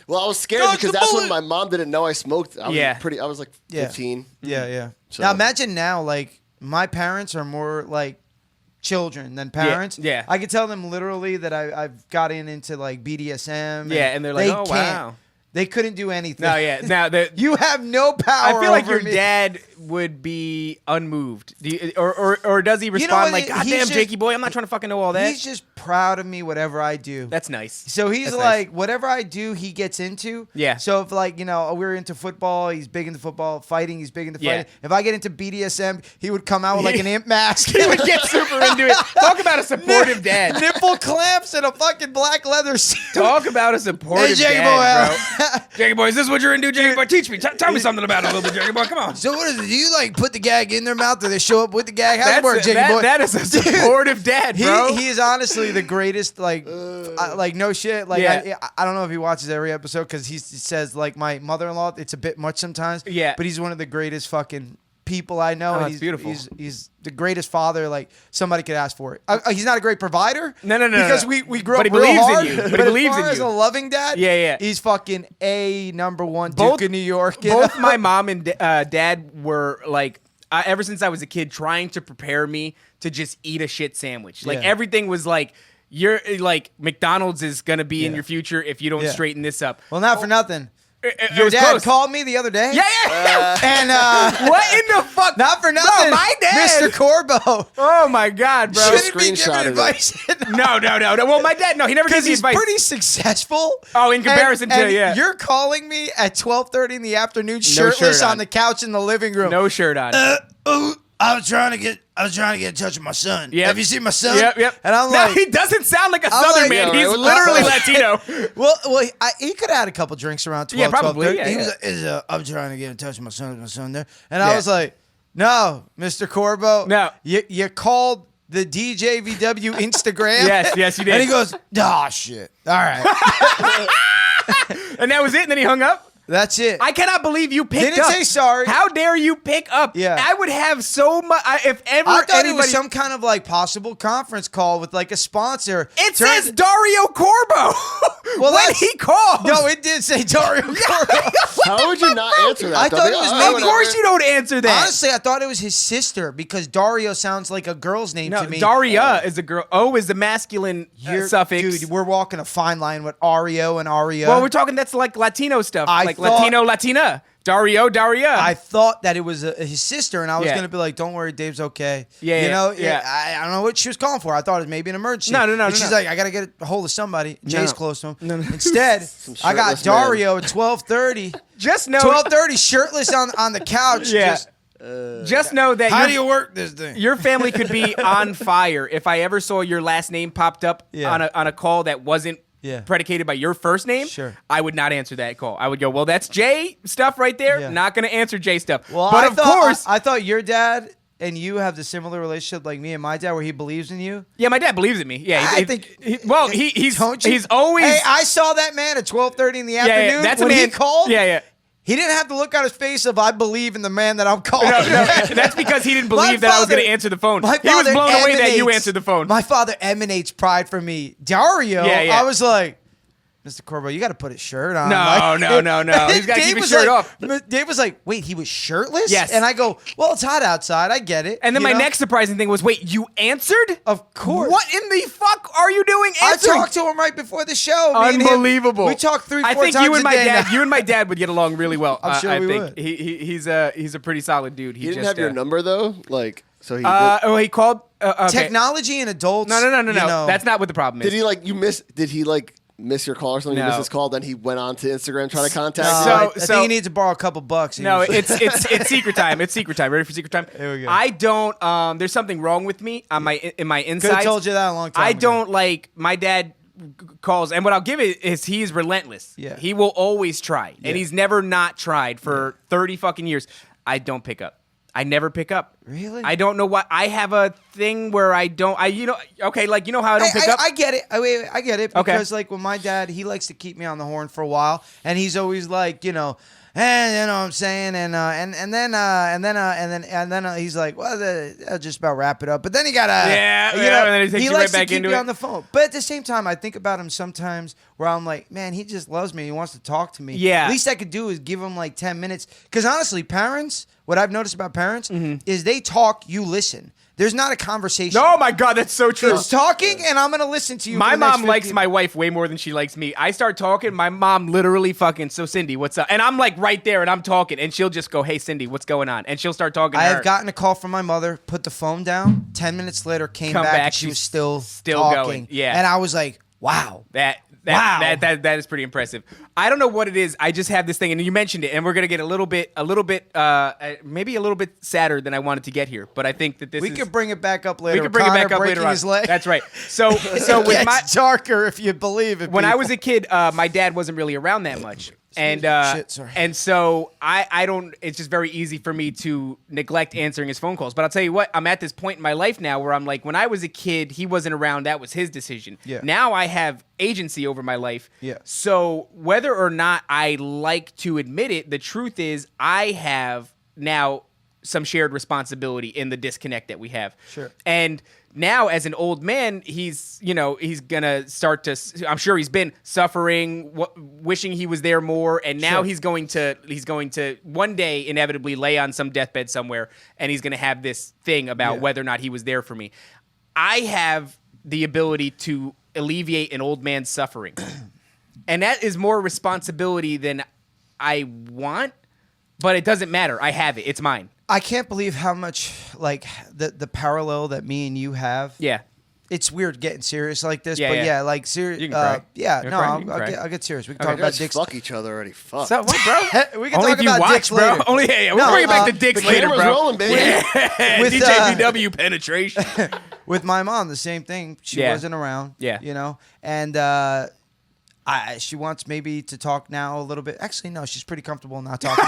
Well, I was scared Dodge because the that's when bullet. my mom didn't know I smoked. I was Yeah. I was like Yeah. 15. Yeah. So- Now imagine now, like my parents are more like children than parents. yeah. I could tell them literally that I've gotten into like BDSM. Yeah, and they're like, oh, can't. wow. They couldn't do anything. No, yeah. Now, You have no power. I feel like over your me. dad would be unmoved. Do you, or does he You know respond what, like, he's God damn, just- Jakey boy, I'm not trying to fucking know all that? He's just proud of me, whatever I do. That's nice. So he's That's like, nice. whatever I do, he gets into. Yeah. So if like, we're into football, he's big into football. Fighting, he's big into Yeah. fighting. If I get into BDSM, he would come out with like an imp mask. He would get super into it. Talk about a supportive dad. Nipple clamps and a fucking black leather suit. Talk about a supportive Hey, Jakey dad, boy. bro. Jakey boy, is this what you're into, Jakey boy? Teach me. Tell me something about it a little bit, Jakey boy. Come on. So what is it? Do you like put the gag in their mouth or they show up with the gag? How's it work, Jakey boy? That is a supportive dad, bro. He is honestly the greatest. Like no shit. Like Yeah. I don't know if he watches every episode because he says like my mother-in-law. It's a bit much sometimes. Yeah. But he's one of the greatest fucking people I know. Oh, and that's beautiful. He's the greatest father like somebody could ask for. He's not a great provider. No. Because we grew But up he real believes in hard. you. But he But believes as in far as you. a loving dad, Yeah. he's fucking a number one Both- Duke of New York. you Both know? my mom and dad were like, ever since I was a kid, trying to prepare me to just eat a shit sandwich. Like Yeah. everything was like, you're like McDonald's is gonna be in Yeah. your future if you don't Yeah. straighten this up. Well, not for nothing. It Your was dad close. called me the other day. Yeah. And What in the fuck? not for Bro, nothing. my dad. Mr. Corbo. Oh my god, bro. Shouldn't be Screenshot giving of it. advice. No. Well, my dad, no, he never Because gave me he's advice. pretty successful. Oh, in comparison to, and yeah. You're calling me at 12:30 in the afternoon, shirt shirtless on. on the couch in the living room. No shirt on. I was trying to get in touch with my son. Yep. Have you seen my son? Yep. And I'm no, like, he doesn't sound like a I'm Southern like- man. Yeah, He's right. literally What's Latino. well, he could have had a couple drinks around 12, Yeah, probably, 12:30. yeah, He yeah. was I'm trying to get in touch with my son there. And I Yeah. was like, no, Mr. Corbo. No. You called the DJVW Instagram. Yes, you did. And he goes, oh, shit. All right. And that was it, and then he hung up. That's it. I cannot believe you picked Didn't up. say sorry. How dare you pick up? Yeah. I would have so much. If ever I thought anybody, it was some kind of like possible conference call with like a sponsor. It Turns- says Dario Corbo. Well, when that's- he called. No, it did say Dario Corbo. How would you not answer that? I though? thought Like, it was oh, maybe- Of whatever. course you don't answer that. Honestly, I thought it was his sister because Dario sounds like a girl's name no, to me. Daria is a girl. O is the masculine suffix. Dude, we're walking a fine line with Ario and Aria. well, we're talking. That's like Latino stuff, I like thought- Latino, Latina. Daria. I thought that it was his sister, and I was Yeah. gonna be like, "Don't worry, Dave's okay." Yeah, you yeah, know, yeah. I don't know what she was calling for. I thought it was maybe an emergency. No. And she's like, "I gotta get a hold of somebody." Jay's No. close to him. Instead, I got shirtless man. Dario at 12:30. just know. 12:30, shirtless on the couch. Yeah. Just know that How your- do you work this thing? Your family could be on fire if I ever saw your last name popped up Yeah. on a call that wasn't Yeah. predicated by your first name. Sure. I would not answer that call. I would go, well, that's Jay stuff right there. Yeah. Not going to answer Jay stuff. Well, but I of thought, course, I thought your dad and you have the similar relationship like me and my dad, where he believes in you. yeah, my dad believes in me. Yeah, I think. he's Don't you? he's always. Hey, I saw that man at 12:30 in the yeah, afternoon. yeah, that's when a man. he called. Yeah. He didn't have the look on his face of I believe in the man that I'm calling. No, that's because he didn't believe that I was going to answer the phone. My He was father blown away that you emanates- answered the phone. My father emanates pride from me. Dario, Yeah, yeah. I was like, Mr. Corbo, you got to put his shirt on. No, Like- no. He's gotta Dave keep his was shirt like, Dave was like, wait, he was shirtless? Yes. And I go, well, it's hot outside. I get it. And then You my know? next surprising thing was, wait, you answered? Of course. What in the fuck are you doing I answering? talked to him right before the show. Me and him, Unbelievable. we talked 3-4 I think times you and a my day dad, now. you and my dad would get along really well. I'm sure I we think would. he's a pretty solid dude. He didn't just, have your number though, like so he. He called. Okay. Technology and adults. No. you know, That's not what the problem is. did he like you miss? Did he like miss your call or something? No. You missed his call, then he went on to Instagram trying to contact No, you. So- I think he needs to borrow a couple bucks. No, He was- it's secret time. It's secret time. Ready for secret time? Here we go. I don't. There's something wrong with me on my in my Could have insides. told you that a long time I ago. don't like my dad calls, and what I'll give it is he's relentless. Yeah. He will always try, Yeah. and he's never not tried for 30 fucking years. I don't pick up. I never pick up. Really? I don't know why. I have a thing where I don't. Okay, like you know how I don't pick up. I get it. I get it Okay. because like when my dad, he likes to keep me on the horn for a while, and he's always like, you know, and you know what I'm saying, and then he's like, well, I'll just about wrap it up. But then he gotta, Yeah, you yeah, know, and then he takes he you likes right back to keep into me it. on the phone. But at the same time, I think about him sometimes where I'm like, man, he just loves me. He wants to talk to me. Yeah. Least I could do is give him like 10 minutes. Because honestly, parents, what I've noticed about parents is they talk, you listen. There's not a conversation. Oh my god, that's so true. It's talking, and I'm gonna listen to you. My for the next mom likes 15 my wife way more than she likes me. I start talking, my mom literally fucking, so Cindy, what's up? And I'm like right there and I'm talking, and she'll just go, hey Cindy, what's going on? And she'll start talking to I her. have gotten a call from my mother, put the phone down. 10 minutes later, came Come back, back, and she was she's still going, talking. yeah. And I was like, wow. Wow. That is pretty impressive. I don't know what it is. I just have this thing, and you mentioned it, and we're gonna get a little bit, maybe a little bit sadder than I wanted to get here. But I think that this We is, could bring it back up later. we could bring it back up Connor later breaking on. his leg. That's right. So It with gets my darker if you believe it. when I people. was a kid, my dad wasn't really around that much. And Shit, sorry. and so I don't. It's just very easy for me to neglect answering his phone calls. But I'll tell you what, I'm at this point in my life now where I'm like, when I was a kid, he wasn't around. That was his decision. Yeah. Now I have agency over my life. Yeah. So whether or not I like to admit it, the truth is I have now some shared responsibility in the disconnect that we have. Sure. And now, as an old man, he's gonna start to. I'm sure he's been suffering, wishing he was there more, and now Sure. he's going to one day inevitably lay on some deathbed somewhere, and he's gonna have this thing about whether or not he was there for me. I have the ability to alleviate an old man's suffering, and that is more responsibility than I want. But it doesn't matter. I have it. It's mine. I can't believe how much like the parallel that me and you have. Yeah. It's weird getting serious like this, Yeah, but yeah. yeah, like serious. You can cry. Yeah, You no, can cry. You can cry. I'll get serious. We can Okay. talk You about guys dicks. fuck each other already. Fuck. So what, bro? We can Only talk if you about watch, dicks bro. later. Only we'll No, bring it back to the dicks later, camera's bro. rolling, baby. With, DJVW penetration. With my mom, the same thing. She Yeah. wasn't around. Yeah. You know, and she wants maybe to talk now a little bit. Actually, no, she's pretty comfortable not talking.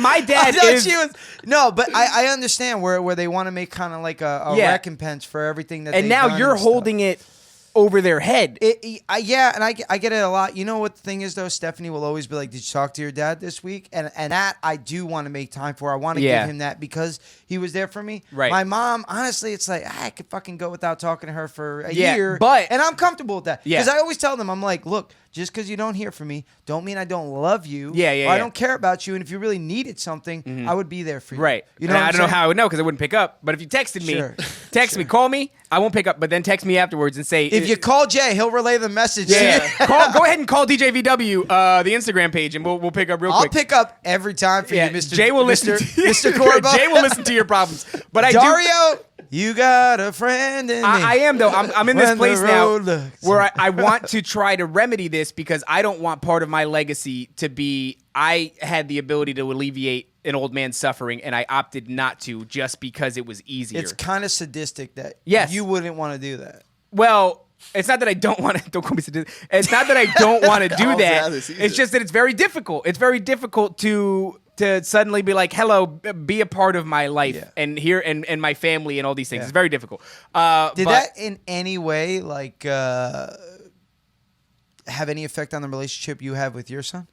My dad I thought is. she was no, but I understand where they want to make kind of like a Yeah. recompense for everything that. And they've now done you're and stuff. holding it over their head. Yeah, and I get it a lot. You know what the thing is though? Stephanie will always be like, "Did you talk to your dad this week?" And that I do want to make time for. I want to Yeah. give him that because he was there for me. Right. My mom, honestly, it's like I could fucking go without talking to her for a Yeah, year, but- and I'm comfortable with that. Yeah. Because I always tell them, I'm like, look, just because you don't hear from me, don't mean I don't love you. Yeah, yeah, or I yeah. don't care about you, and if you really needed something, I would be there for you. Right. You know, And what I I'm don't know saying? how I would know because I wouldn't pick up. But if you texted me, Sure. text me, call me, I won't pick up. But then text me afterwards and say, If you call Jay, he'll relay the message. to yeah, you. go ahead and call DJVW, the Instagram page, and we'll pick up real I'll quick. pick up every time for Yeah, you, Mr. Jay will listen. Mr. Corbo. Jay will listen to your problems. But I do. Dario, you got a friend in me. I am though. I'm in this When the place now road looks- where I want to try to remedy this because I don't want part of my legacy to be I had the ability to alleviate an old man's suffering and I opted not to just because it was easier. It's kind of sadistic that Yes. you wouldn't want to do that. Well, it's not that I don't want to. Don't call me sadistic. It's not that I don't want to do I'll that. rather see It's it. just that it's very difficult. It's very difficult to suddenly be like, "Hello, be a part of my life Yeah. and here and my family and all these things." Yeah. It's very difficult. Did but- that in any way like have any effect on the relationship you have with your son?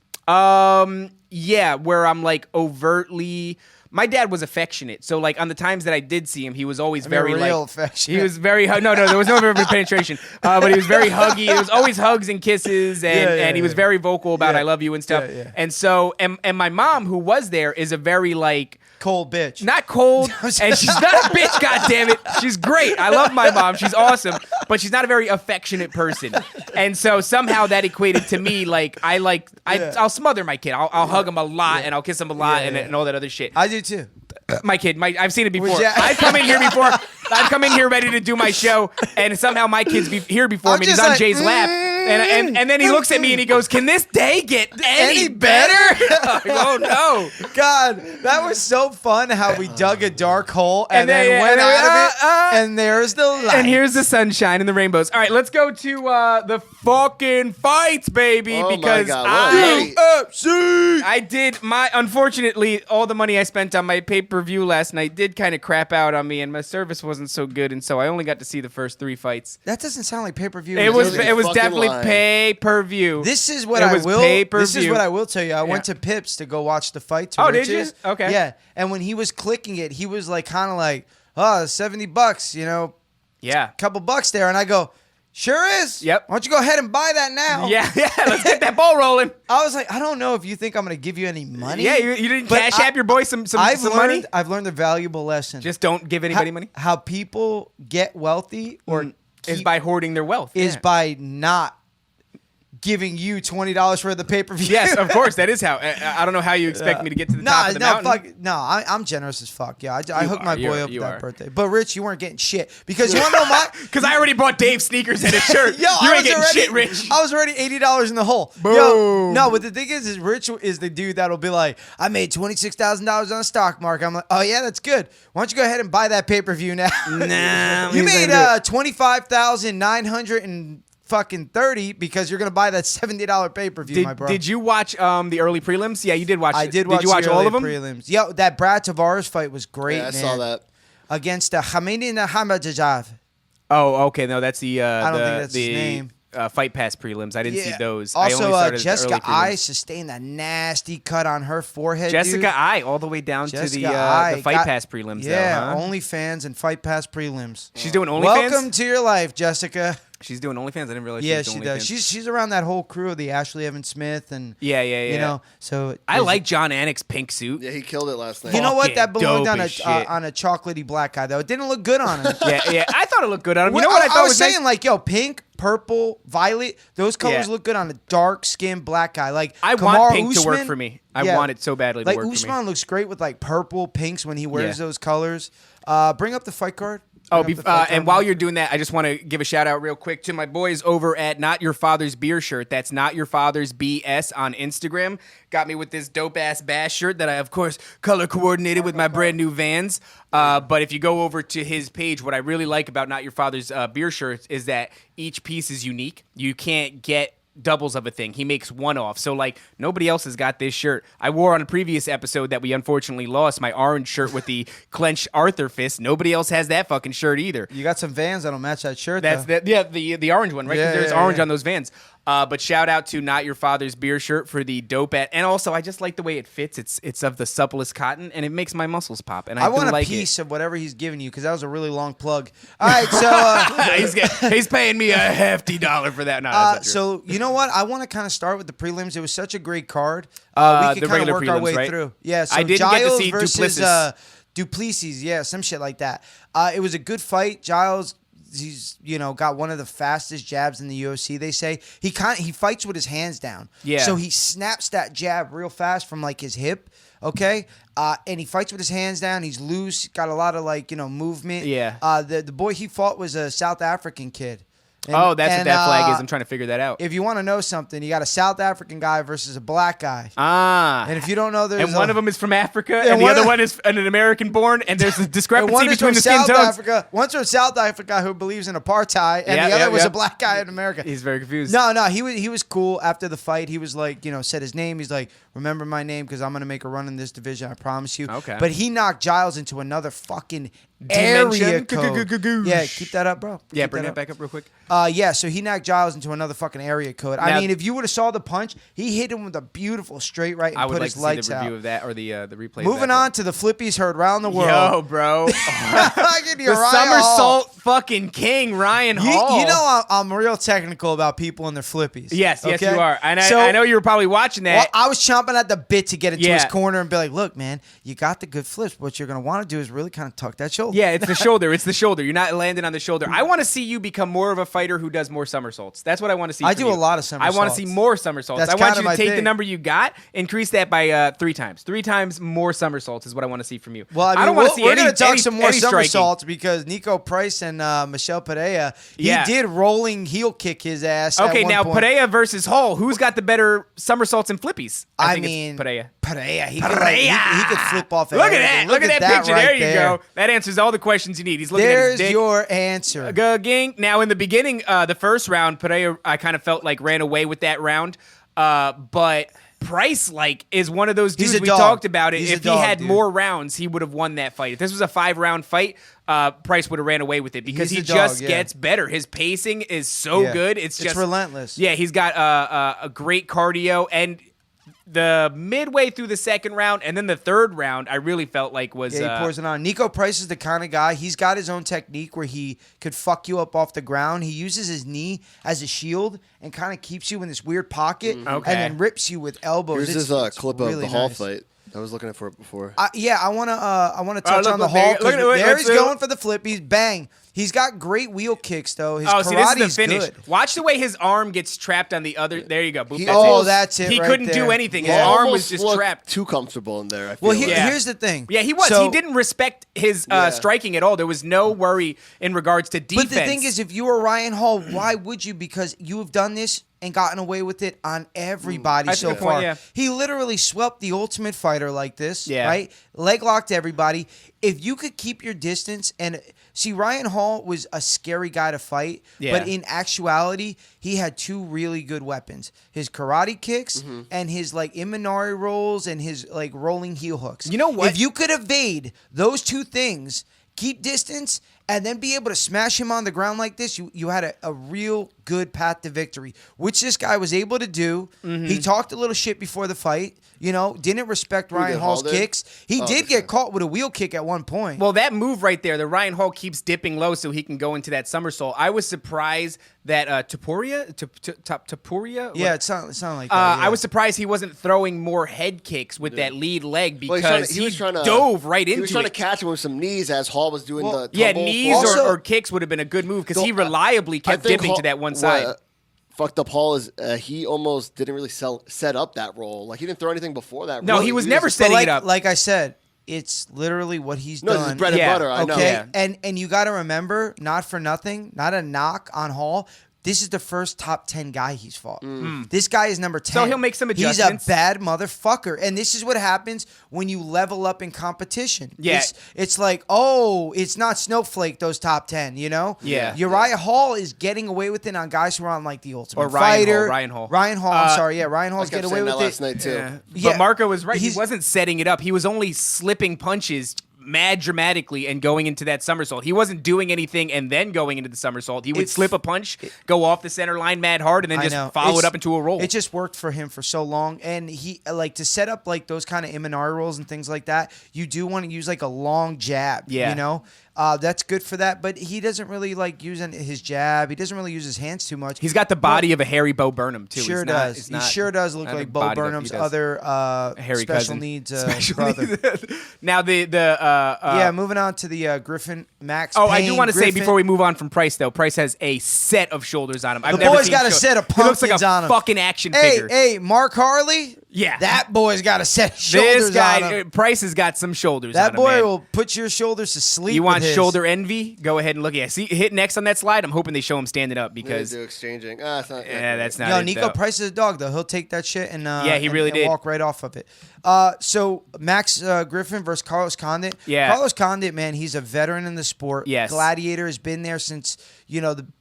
Yeah, where I'm like overtly. My dad was affectionate, so like on the times that I did see him, he was always very real like affectionate. He was very no, there was no penetration, but he was very huggy. It was always hugs and kisses, and he was very vocal about Yeah. "I love you" and stuff. Yeah, yeah. And so, and my mom, who was there, is a very like. Cold bitch. Not cold, and she's not a bitch. goddammit. She's great. I love my mom. She's awesome, but she's not a very affectionate person. And so somehow that equated to me like I'll smother my kid. I'll hug him a lot and I'll kiss him a lot Yeah, yeah. and all that other shit. I do too. My kid, I've seen it before. Was ya- I've come in here before. I've come in here ready to do my show, and somehow my kid's here before I'm me. And he's just on like, Jay's lap, and then he looks at me and he goes, "Can this day get any better?" Like, oh no! God, that was so fun how we dug a dark hole and, then yeah, went and then out of it, and there's the light. And here's the sunshine and the rainbows. All right, let's go to the fucking fights, baby, Oh my because God, what a fight. I did unfortunately, all the money I spent on my pay-per-view last night did kind of crap out on me, and my service wasn't so good, and so I only got to see the first 3 fights. That doesn't sound like pay-per-view. It was You're fucking definitely lying. pay-per-view. This is what It I was will. pay-per-view. This is what I will tell you. I went Yeah. to Pips to go watch the fight. To Oh, did you? Rich's. Okay. Yeah, and when he was clicking it, he was like kind of like, "Oh, $70, you know, Yeah. couple bucks there," and I go, "Sure is. Yep. Why don't you go ahead and buy that now?" Yeah, let's get that ball rolling. I was like, I don't know if you think I'm going to give you any money. Yeah, you didn't But cash app your boy some I've money? learned. I've learned a valuable lesson. Just don't give anybody money? How people get wealthy or Is keep- by hoarding their wealth. is Yeah. by not giving you $20 for the pay-per-view. Yes, of course. That is how. I don't know how you expect me to get to the top of the mountain. I'm generous as fuck. Yeah, I hooked my You boy are, up you that are. birthday. But Rich, you weren't getting shit because you want to know my. Because I already bought Dave sneakers and a shirt. Yo, you I ain't was getting already, shit, Rich. I was already $80 in the hole. Yo, Boom. no, but the thing is Rich is the dude that'll be like, I made $26,000 on the stock market. I'm like, oh yeah, that's good. Why don't you go ahead and buy that pay-per-view now? Nah, you he's made gonna 25,930 because you're gonna buy that $70 pay-per-view, my bro. Did you watch the early prelims? Yeah, you did watch. I it. did watch. Did you watch the all early of them? Prelims. Yo, that Brad Tavares fight was great. Yeah, I man. saw that. Against Hamidi Nahamajajav. Oh, okay. No, that's the. I don't think that's his name. Fight Pass prelims. I didn't see those. I Also, only started the Jessica early I prelims. sustained that nasty cut on her forehead. Jessica dude. I all the way down to Jessica the I Fight got- Pass prelims. Yeah, though, huh? OnlyFans and Fight Pass prelims. She's doing OnlyFans. Welcome to your life, Jessica. She's doing OnlyFans. I didn't realize. Yeah, she she was does. doing OnlyFans. She's around that whole crew of the Ashley Evan Smith and Yeah. you know. So I there's- like John Anik's pink suit. Yeah, he killed it last night. You know what? That Fucking belonged dope on as shit. a chocolatey black guy though. It didn't look good on him. yeah. I thought it looked good on him. You know what I thought was was saying? nice? Like, yo, pink, purple, violet. Those colors Yeah. look good on a dark skinned black guy. Like I Kamaru want pink to work Usman, for me. I yeah. want it so badly to Like work for me. Usman looks great with like purple pinks when he wears Yeah. those colors. Bring up the fight card. Oh, Bring up the fight card, and while man. you're doing that, I just want to give a shout out real quick to my boys over at Not Your Father's Beer Shirt. That's Not Your Father's BS on Instagram. Got me with this dope ass Bass shirt that I, of course, color coordinated with my brand new Vans. But if you go over to his page, what I really like about Not Your Father's Beer Shirts is that each piece is unique. You can't get doubles of a thing. He makes one off. So like nobody else has got this shirt. I wore on a previous episode that we unfortunately lost my orange shirt with the clenched Arthur fist. Nobody else has that fucking shirt either. You got some Vans that'll match that shirt. That's though. the orange one, right? 'Cause Yeah, there's yeah, orange yeah. on those Vans. But shout out to Not Your Father's Beer Shirt for the dope and also I just like the way it fits. It's of the supplest cotton and it makes my muscles pop. And I, I want do a like piece of whatever he's giving you because that was a really long plug. All right, so he's paying me a hefty dollar for that. No, that's not true. so you know what? I want to kind of start with the prelims. It was such a great card. We The could kind of regular work our prelims, way right? through. Yeah, so I didn't Giles get to see versus Duplessis. Duplessis. Yeah, some shit like that. It was a good fight. Giles, he's got one of the fastest jabs in the UFC. They say he fights with his hands down. Yeah. So he snaps that jab real fast from like his hip. Okay. And he fights with his hands down. He's loose. Got a lot of movement. Yeah. The boy he fought was a South African kid. That's what that flag is. I'm trying to figure that out. If you want to know something, you got a South African guy versus a black guy. And if you don't know, there's and one of them is from Africa, Yeah, and the one other of- one is an American born, and there's a and discrepancy one is between from the skin South tones. Africa. One's from South Africa who believes in apartheid, and Yeah, the other yeah, was yeah. a black guy in America. He's very confused. No, he was cool after the fight. He was like, said his name. He's like, remember my name because I'm gonna make a run in this division. I promise you. Okay. But he knocked Giles into another fucking Dimension. area code. Yeah, keep that up, bro. Yeah, Keep bring that that back up real quick. Yeah, so he knocked Giles into another fucking area code. I Now- mean, if you would have saw the punch, he hit him with a beautiful straight right and I would put like his to see lights the review out. of that or the replay. Moving of that. on to the flippies heard round the world. Yo, bro. Fucking The Uriah Hall. somersault fucking king, Ryan Hall. You know I'm real technical about people and their flippies. Yes, okay? you are. And So- I know you were probably watching that. Well, I was chomping at the bit to get into his Yeah. corner and be like, look, man, you got the good flips. But what you're going to want to do is really kind of tuck that shoulder. Yeah, it's the shoulder. It's the shoulder. You're not landing on the shoulder. I want to see you become more of a fighter who does more somersaults. That's what I want to see. I from do you. a lot of I want to somersaults. see more somersaults. That's I want kinda you to my take the thing. number you got, increase that by 3 times. 3 times more somersaults is what I want to see from you. Well, I mean, don't want to see we're any. going to talk any- some more any striking. somersaults because Nico Price and Michelle Pereira, Yeah. he did rolling heel kick his ass. Okay, at one now point. Pereira versus Hall. Who's got the better somersaults and flippies? I think mean, it's Pereira. Pereira, he could flip off. Look at everything. that! Look at that picture. right There you there. go. That answers all the questions you need. He's looking at There's his dick. your answer. Gang. Now, in the beginning, the first round, Pereira, I kind of felt like ran away with that round. But Price, is one of those dudes He's a we dog. talked about it. He's a If he dog, had dude. more rounds, he would have won that fight. If this was a 5-round fight, Price would have ran away with it because He's he a dog, just yeah. gets better. His pacing is so Yeah. good. It's just relentless. Yeah, he's got a great cardio and. The midway through the second round and then the third round, I really felt like was Yeah, he pours it on. Nico Price is the kind of guy, he's got his own technique where he could fuck you up off the ground. He uses his knee as a shield and kind of keeps you in this weird pocket Okay. and then rips you with elbows. Here's It's- his it's clip really of the Hall nice. fight. I was looking for it before. I want to touch look, on the look, Hall. look, look, 'cause look, there he's let's do- going for the flippies. Bang. He's got great wheel kicks, though. His Oh, see, this is the karate's finish. good. Watch the way his arm gets trapped on the other. There you go. Boop, He- that's Oh, it. that's it He right couldn't there. do anything. Yeah. His arm was Almost just looked trapped. Too comfortable in there. I feel Well, like. Yeah. here's the thing. Yeah, he was. So- He didn't respect his striking at all. There was no worry in regards to defense. But the thing is, if you were Ryan Hall, why would you? Because you have done this and gotten away with it on everybody That's a so good point, far. yeah. He literally swept the Ultimate Fighter like this, Yeah. right? Leg locked everybody. If you could keep your distance and see, Ryan Hall was a scary guy to fight, Yeah. but in actuality, he had 2 really good weapons: his karate kicks Mm-hmm. and his Imanari rolls and his rolling heel hooks. You know what? If you could evade those 2 things, keep distance, and then be able to smash him on the ground like this, you had a real good path to victory, which this guy was able to do. He talked a little shit before the fight, didn't respect Ryan Hall's kicks. He did get caught with a wheel kick at one point. Well, that move right there, the Ryan Hall keeps dipping low so he can go into that somersault. I was surprised that Topuria? Yeah, it sounded like that. I was surprised he wasn't throwing more head kicks with that lead leg because he was trying to dove right into it. He was trying to catch him with some knees as Hall was doing the tumble. Yeah, knees Also- or kicks would have been a good move because he reliably kept dipping to that one side. What fucked up Hall is he almost didn't really set up that roll. Like he didn't throw anything before that. No, roll. he was just- never But setting it up. like I said, it's literally what he's No, done. this is bread and Yeah. butter. I know. Okay, Yeah. and you got to remember, not for nothing, not a knock on Hall. This is the first top 10 guy he's fought. This guy is number 10. So he'll make some He's adjustments. a bad motherfucker. And this is what happens when you level up in competition. Yeah. It's like, it's not Snowflake, those top 10, Yeah. Uriah Hall is getting away with it on guys who are on like the Ultimate Or Ryan Fighter. Hall, Ryan Hall. Ryan Hall, I'm sorry. Yeah, Ryan I Hall's kept getting away saying with that last it. night too. Yeah. Yeah. But Marco was right. He He's- wasn't setting it up. He was only slipping punches mad dramatically and going into that somersault. He wasn't doing anything and then going into the somersault. He would It's- slip a punch, go off the center line mad hard, and then I just know. follow it It's- up into a roll. It just worked for him for so long, and he to set up like those kind of Imanari rolls and things like that. You do want to use like a long jab. Yeah. That's good for that. But he doesn't really like using his jab. He doesn't really use his hands too much. He's got the body of a hairy Bo Burnham too. Sure He's not- does. he's He not- sure does look not a like Bo body that he Burnham's does. other hairy special cousin. needs Special brother. needs. Now the Yeah, moving on to the Griffin Max. Oh, I Payne, do want to say Griffin. before we move on from Price, though, Price has a set of shoulders on him. I've The never boy's seen got a shou- set of He looks like pumpkins a on him. fucking action Hey, figure. hey, Mark Harley. Yeah. That boy's got a set of shoulders This guy, on him. Price has got some shoulders on That him, boy man. will put your shoulders to sleep. You want with his. shoulder envy? Go ahead and look. Yeah, see, hit next on that slide. I'm hoping they show him standing up They because do exchanging. It's not, that's not. Yo, it, Nico though. Price is a dog, though. He'll take that shit and Yeah, he really and did. walk right off of it. So Max Griffin versus Carlos Condit. Yeah. Carlos Condit, man, he's a veteran in the sport. Yes. Gladiator has been there since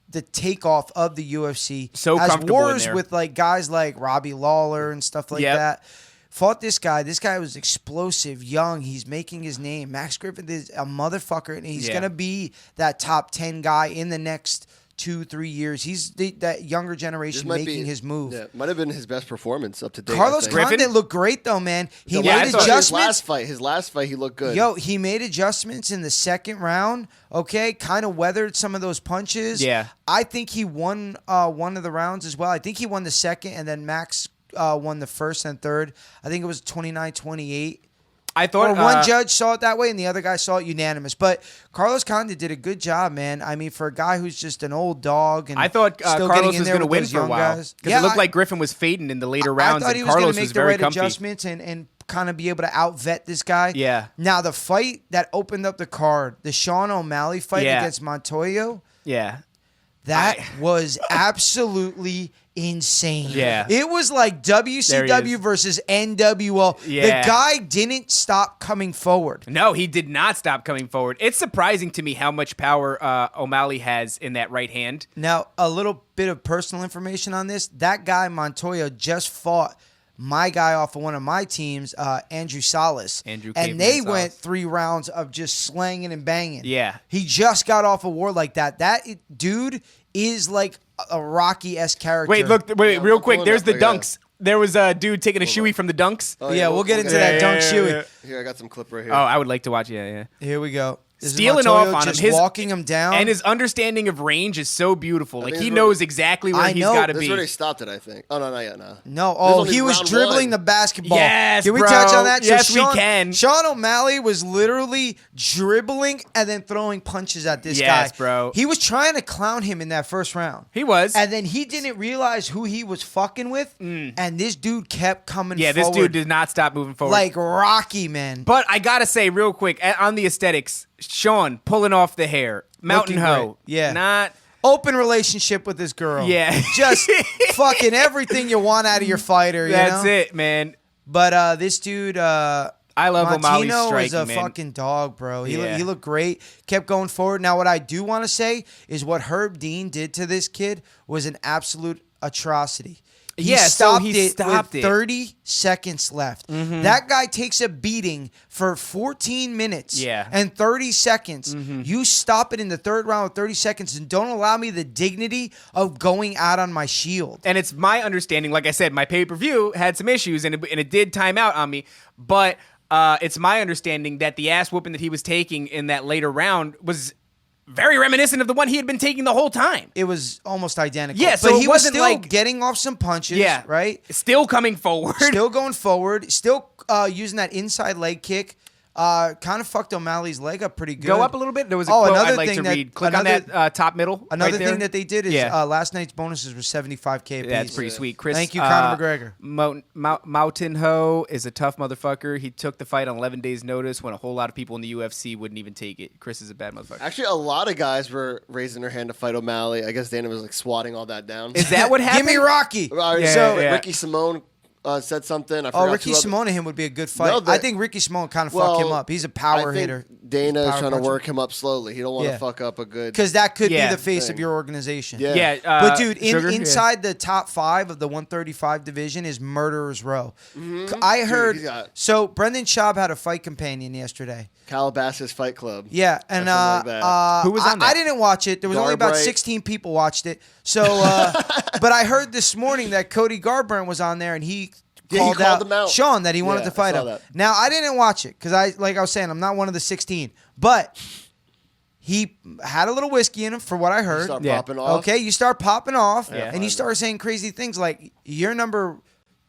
the takeoff of the UFC. So Has comfortable in wars there. with like guys like Robbie Lawler and stuff like Yep. that. Fought this guy. This guy was explosive, young. He's making his name. Max Griffin is a motherfucker, and he's Yeah. gonna be that top 10 guy in the next 2-3 years. He's that younger generation making his move. Yeah, might have been his best performance up to date. Carlos I think. Condit looked great though, man. He Yeah, I made thought adjustments. His last fight, he looked good. Yo, he made adjustments in the second round. Okay, kind of weathered some of those punches. Yeah. I think he won one of the rounds as well. I think he won the second, and then Max won the first and third. I think it was 29-28. I thought Or one judge saw it that way, and the other guy saw it unanimous. But Carlos Condit did a good job, man. I mean, for a guy who's just an old dog, and I thought still Carlos getting in was there going to with win those for a young while guys. because it looked like Griffin was fading in the later rounds, I thought and he was going Carlos to make was the very right comfy. adjustments and kind of be able to outvet this guy. Yeah. Now the fight that opened up the card, the Sean O'Malley fight Yeah. against Montoya, Yeah. that was absolutely insane. Yeah. It was like There WCW he is. versus NWO. Yeah. The guy didn't stop coming forward. No, he did not stop coming forward. It's surprising to me how much power O'Malley has in that right hand. Now, a little bit of personal information on this. That guy, Montoya, just fought my guy off of one of my teams, Andrew Salas. Andrew and they Caveman went Salas. 3 rounds of just slanging and banging. Yeah. He just got off a war like that. Dude is like a Rocky-esque character. Wait, real I'm quick. pulling There's up the right now. dunks. There was a dude taking a shoey from the dunks. Oh, Yeah, we'll get into that yeah, dunk yeah, shoey. yeah. Here, I got some clip right here. Oh, I would like to watch. Yeah. Here we go. This is Stealing Montoya off on him. just His walking him down. And his understanding of range is so beautiful. Like think he it's knows exactly where I he's know. got to This is be. where they stopped it, I think. Oh, no, not yet, no. No, This oh, is he only was round dribbling one. the basketball. Yes, Can we bro. touch on that? Yes, we can. Sean O'Malley was literally dribbling and then throwing punches at this Yes, guy. bro. He was trying to clown him in that first round. He was. And then he didn't realize who he was fucking with, and this dude kept coming Yeah, this forward. dude did not stop moving forward. like Rocky, man. But I gotta say, real quick, on the aesthetics, Sean pulling off the hair, Mountain Looking Hoe, great. Yeah. not. Open relationship with this girl. Yeah. Just fucking everything you want out of your fighter, That's you know? it, man. But this dude, I love O'Malley's Martino striking, is a man. fucking dog, bro. Yeah. He looked great. Kept going forward. Now, what I do want to say is what Herb Dean did to this kid was an absolute atrocity. He stopped it with 30 seconds left. That guy takes a beating for 14 minutes and 30 seconds. You stop it in the third round with 30 seconds and don't allow me the dignity of going out on my shield. And it's my understanding, like I said, my pay-per-view had some issues and it did time out on me, but it's my understanding that the ass whooping that he was taking in that later round was very reminiscent of the one he had been taking the whole time. It was almost identical. Yeah, so but it he was wasn't still like- getting off some punches, right? Still coming forward. Still going forward, still using that inside leg kick. Kind of fucked O'Malley's leg up pretty good. Go up a little bit. There was a quote another I'd like thing to that- read. Click another- on that top middle. Another right there. thing that they did is last night's bonuses were 75K apiece. Yeah, that's pretty sweet. Chris, Thank you, Conor McGregor. Mountain Ho is a tough motherfucker. He took the fight on 11 days' notice when a whole lot of people in the UFC wouldn't even take it. Chris is a bad motherfucker. Actually, a lot of guys were raising their hand to fight O'Malley. I guess Dana was like swatting all that down. Is that what happened? Give me Rocky. So Ricky Simone said something. I forgot Ricky who other- Simone and him would be a good fight. No, I think Ricky Simone kind of fucked him up. He's a power I think hitter. Dana is Power trying to puncher. work him up slowly. He don't want to fuck up a good. Because that could Yeah. be the face of Thing. your organization. Yeah. But dude, Sugar? inside the top 5 of the 135 division is Murderer's Row. I heard. he's got- So Brendan Schaub had a fight companion yesterday. Calabasas Fight Club. Yeah, and something like that. Who was on that? I didn't watch it. There was only about Garbright. 16 people watched it. So, but I heard this morning that Cody Garbrandt was on there and he Yeah, he called called him out. Sean that he wanted Yeah, to fight I saw him. that. Now I didn't watch it because like I was saying, I'm not one of the 16, but he had a little whiskey in him for what I heard. Start Yeah. popping off. Okay, you start popping off, Yeah. and you start saying crazy things like you're number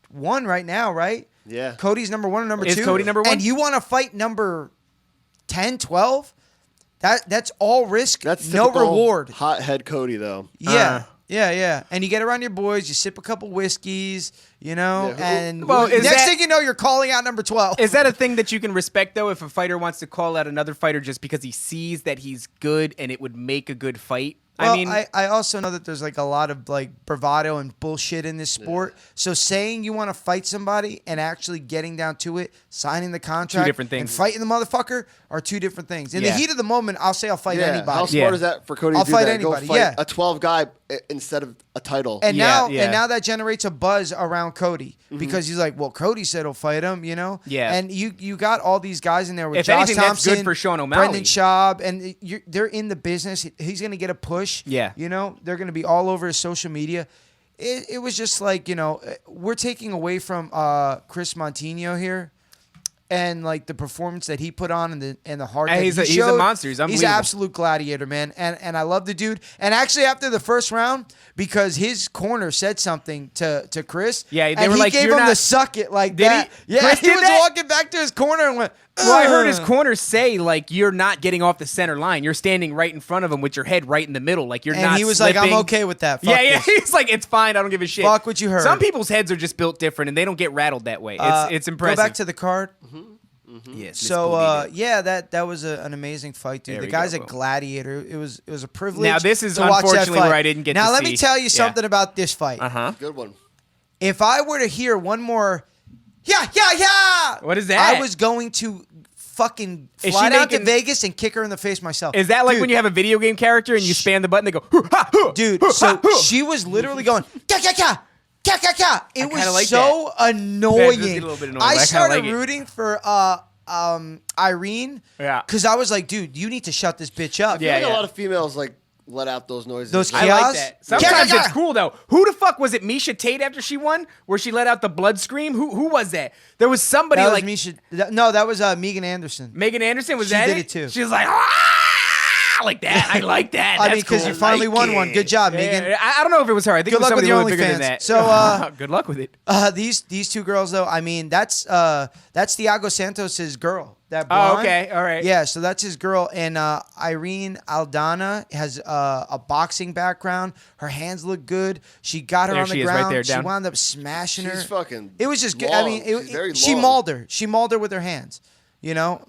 1 right now, right? Yeah. Cody's number 1 or number Is 2. Cody number 1? And you want to fight number 10, 12? That's all risk, That's no typical reward. Hothead Cody though. Yeah. Yeah. And you get around your boys, you sip a couple whiskeys, you know, Yeah, and Well, is next that- thing you know, you're calling out number 12. Is that a thing that you can respect, though, if a fighter wants to call out another fighter just because he sees that he's good and it would make a good fight? Well, I mean, I also know that there's like a lot of like bravado and bullshit in this sport. So saying you want to fight somebody and actually getting down to it, signing the contract, different things. and fighting the motherfucker are two different things. In Yeah. the heat of the moment, I'll say I'll fight Yeah. anybody. How smart Yeah. is that for Cody I'll to do fight that? anybody, Go fight yeah. a 12 guy instead of a title. And Yeah, now, yeah. and now that generates a buzz around Cody because he's like, well, Cody said he'll fight him, you know. Yeah. And you got all these guys in there with If Josh anything, that's Thompson, good for Sean O'Malley. Brendan Schaub, and they're in the business. He's going to get a push. Yeah. You know, they're going to be all over his social media. It was just like, you know, we're taking away from Chris Montino here. And like the performance that he put on and the heart Hey, that he's he a showed, monster. He's an unbelievable. absolute gladiator, man. And I love the dude. And actually, after the first round, because his corner said something to Chris, Yeah, they and were he like, gave "You're him not-" the suck it like Did he? that. Yeah, Chris he did was that? walking back to his corner and went. well, I heard his "Ugh." corner say, like, you're not getting off the center line. You're standing right in front of him with your head right in the middle. Like, you're And not he was like, slipping. "I'm okay with that. Fuck Yeah, yeah. this." He's like, it's fine. I don't give a shit. Fuck what you heard. Some people's heads are just built different, and they don't get rattled that way. It's impressive. Go back to the card. yes. So yeah, that was an amazing fight, dude. There The we guy's go, a bro. gladiator. It was a privilege. Now, this is to watch that unfortunately fight. where I didn't get Now to let me see. tell you Yeah. something about this fight. Uh-huh. Good one. If I were to hear one more, yeah, What is that? I was going to fucking Is fly she down to making- Vegas and kick her in the face myself. Is that like Dude, when you have a video game character and you spam the button, they go, "Huh, ha, huh, dude? huh, So ha, huh." she was literally going, It kinda was like so Yeah, it annoying. does get a little bit annoying, I but I kinda started like it. rooting for Irene. Yeah. Because I was like, dude, you need to shut this bitch up. I feel Yeah, like yeah. a lot of females like let out those noises. Those I Chaos? like that. Sometimes Yeah. it's cool though. Who the fuck was it? Misha Tate after she won, where she let out the blood scream. Who was that? There was somebody That like was Misha. No, that was Megan Anderson. Megan Anderson. Was She that did it too. She was like, "Ah!" like that. I like that. I That's mean, because cool. you finally Like won it. one. Good job, Yeah, Megan. I don't know if it was her. I think Good it was luck with somebody your a little bigger than OnlyFans. that. So, good luck with it. These two girls though, I mean, that's Thiago Santos's girl. That Oh, blonde. okay, all right. Yeah, so that's his girl, and Irene Aldana has a boxing background. Her hands look good. She got her There on the she is, right ground. there, She down. wound up smashing her. She's fucking It was just good. I long. mean, She's very she long. mauled her. She mauled her with her hands. You know,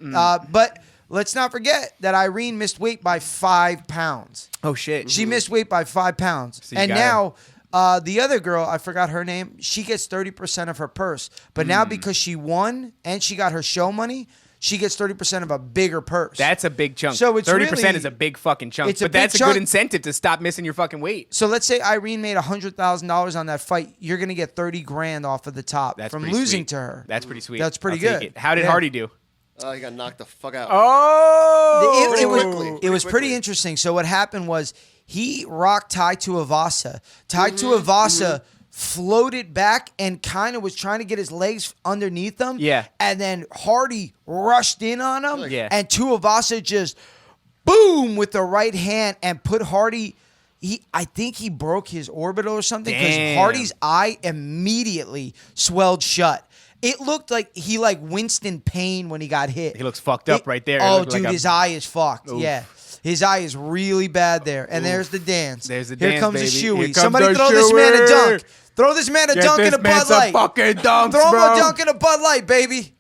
but let's not forget that Irene missed weight by 5 pounds. Oh shit. She missed weight by 5 pounds. So you And got now the other girl, I forgot her name, she gets 30% of her purse. But now because she won and she got her show money, she gets 30% of a bigger purse. That's a big chunk. So it's 30% really- is a big fucking chunk. it's a But big that's a chunk. good incentive to stop missing your fucking weight. So let's say Irene made $100,000 on that fight. You're gonna get 30 grand off of the top That's from pretty losing sweet. to her. That's pretty sweet. That's pretty I'll take good. it. How did Yeah. Hardy do? Oh, he got knocked the fuck out. Oh, It was quickly. it was pretty quickly. interesting. So what happened was he rocked Tai Tuivasa. Tai Tuivasa floated back and kind of was trying to get his legs underneath him. Yeah. And then Hardy rushed in on him. Yeah. And Tuivasa just boom with the right hand and put Hardy. I think he broke his orbital or something because Damn. Hardy's eye immediately swelled shut. It looked like he winced in pain when he got hit. He looks fucked up right there. It Oh, looked like dude, a- his eye is fucked. Oof. Yeah. His eye is really bad there. And there's the dance. There's the Here dance, comes baby. the Here shoey. comes Somebody the throw this man a shoey. dunk. Throw this man a Get dunk this in a man Bud some Light. fucking dunks, Throw him bro. a dunk in a Bud Light, baby.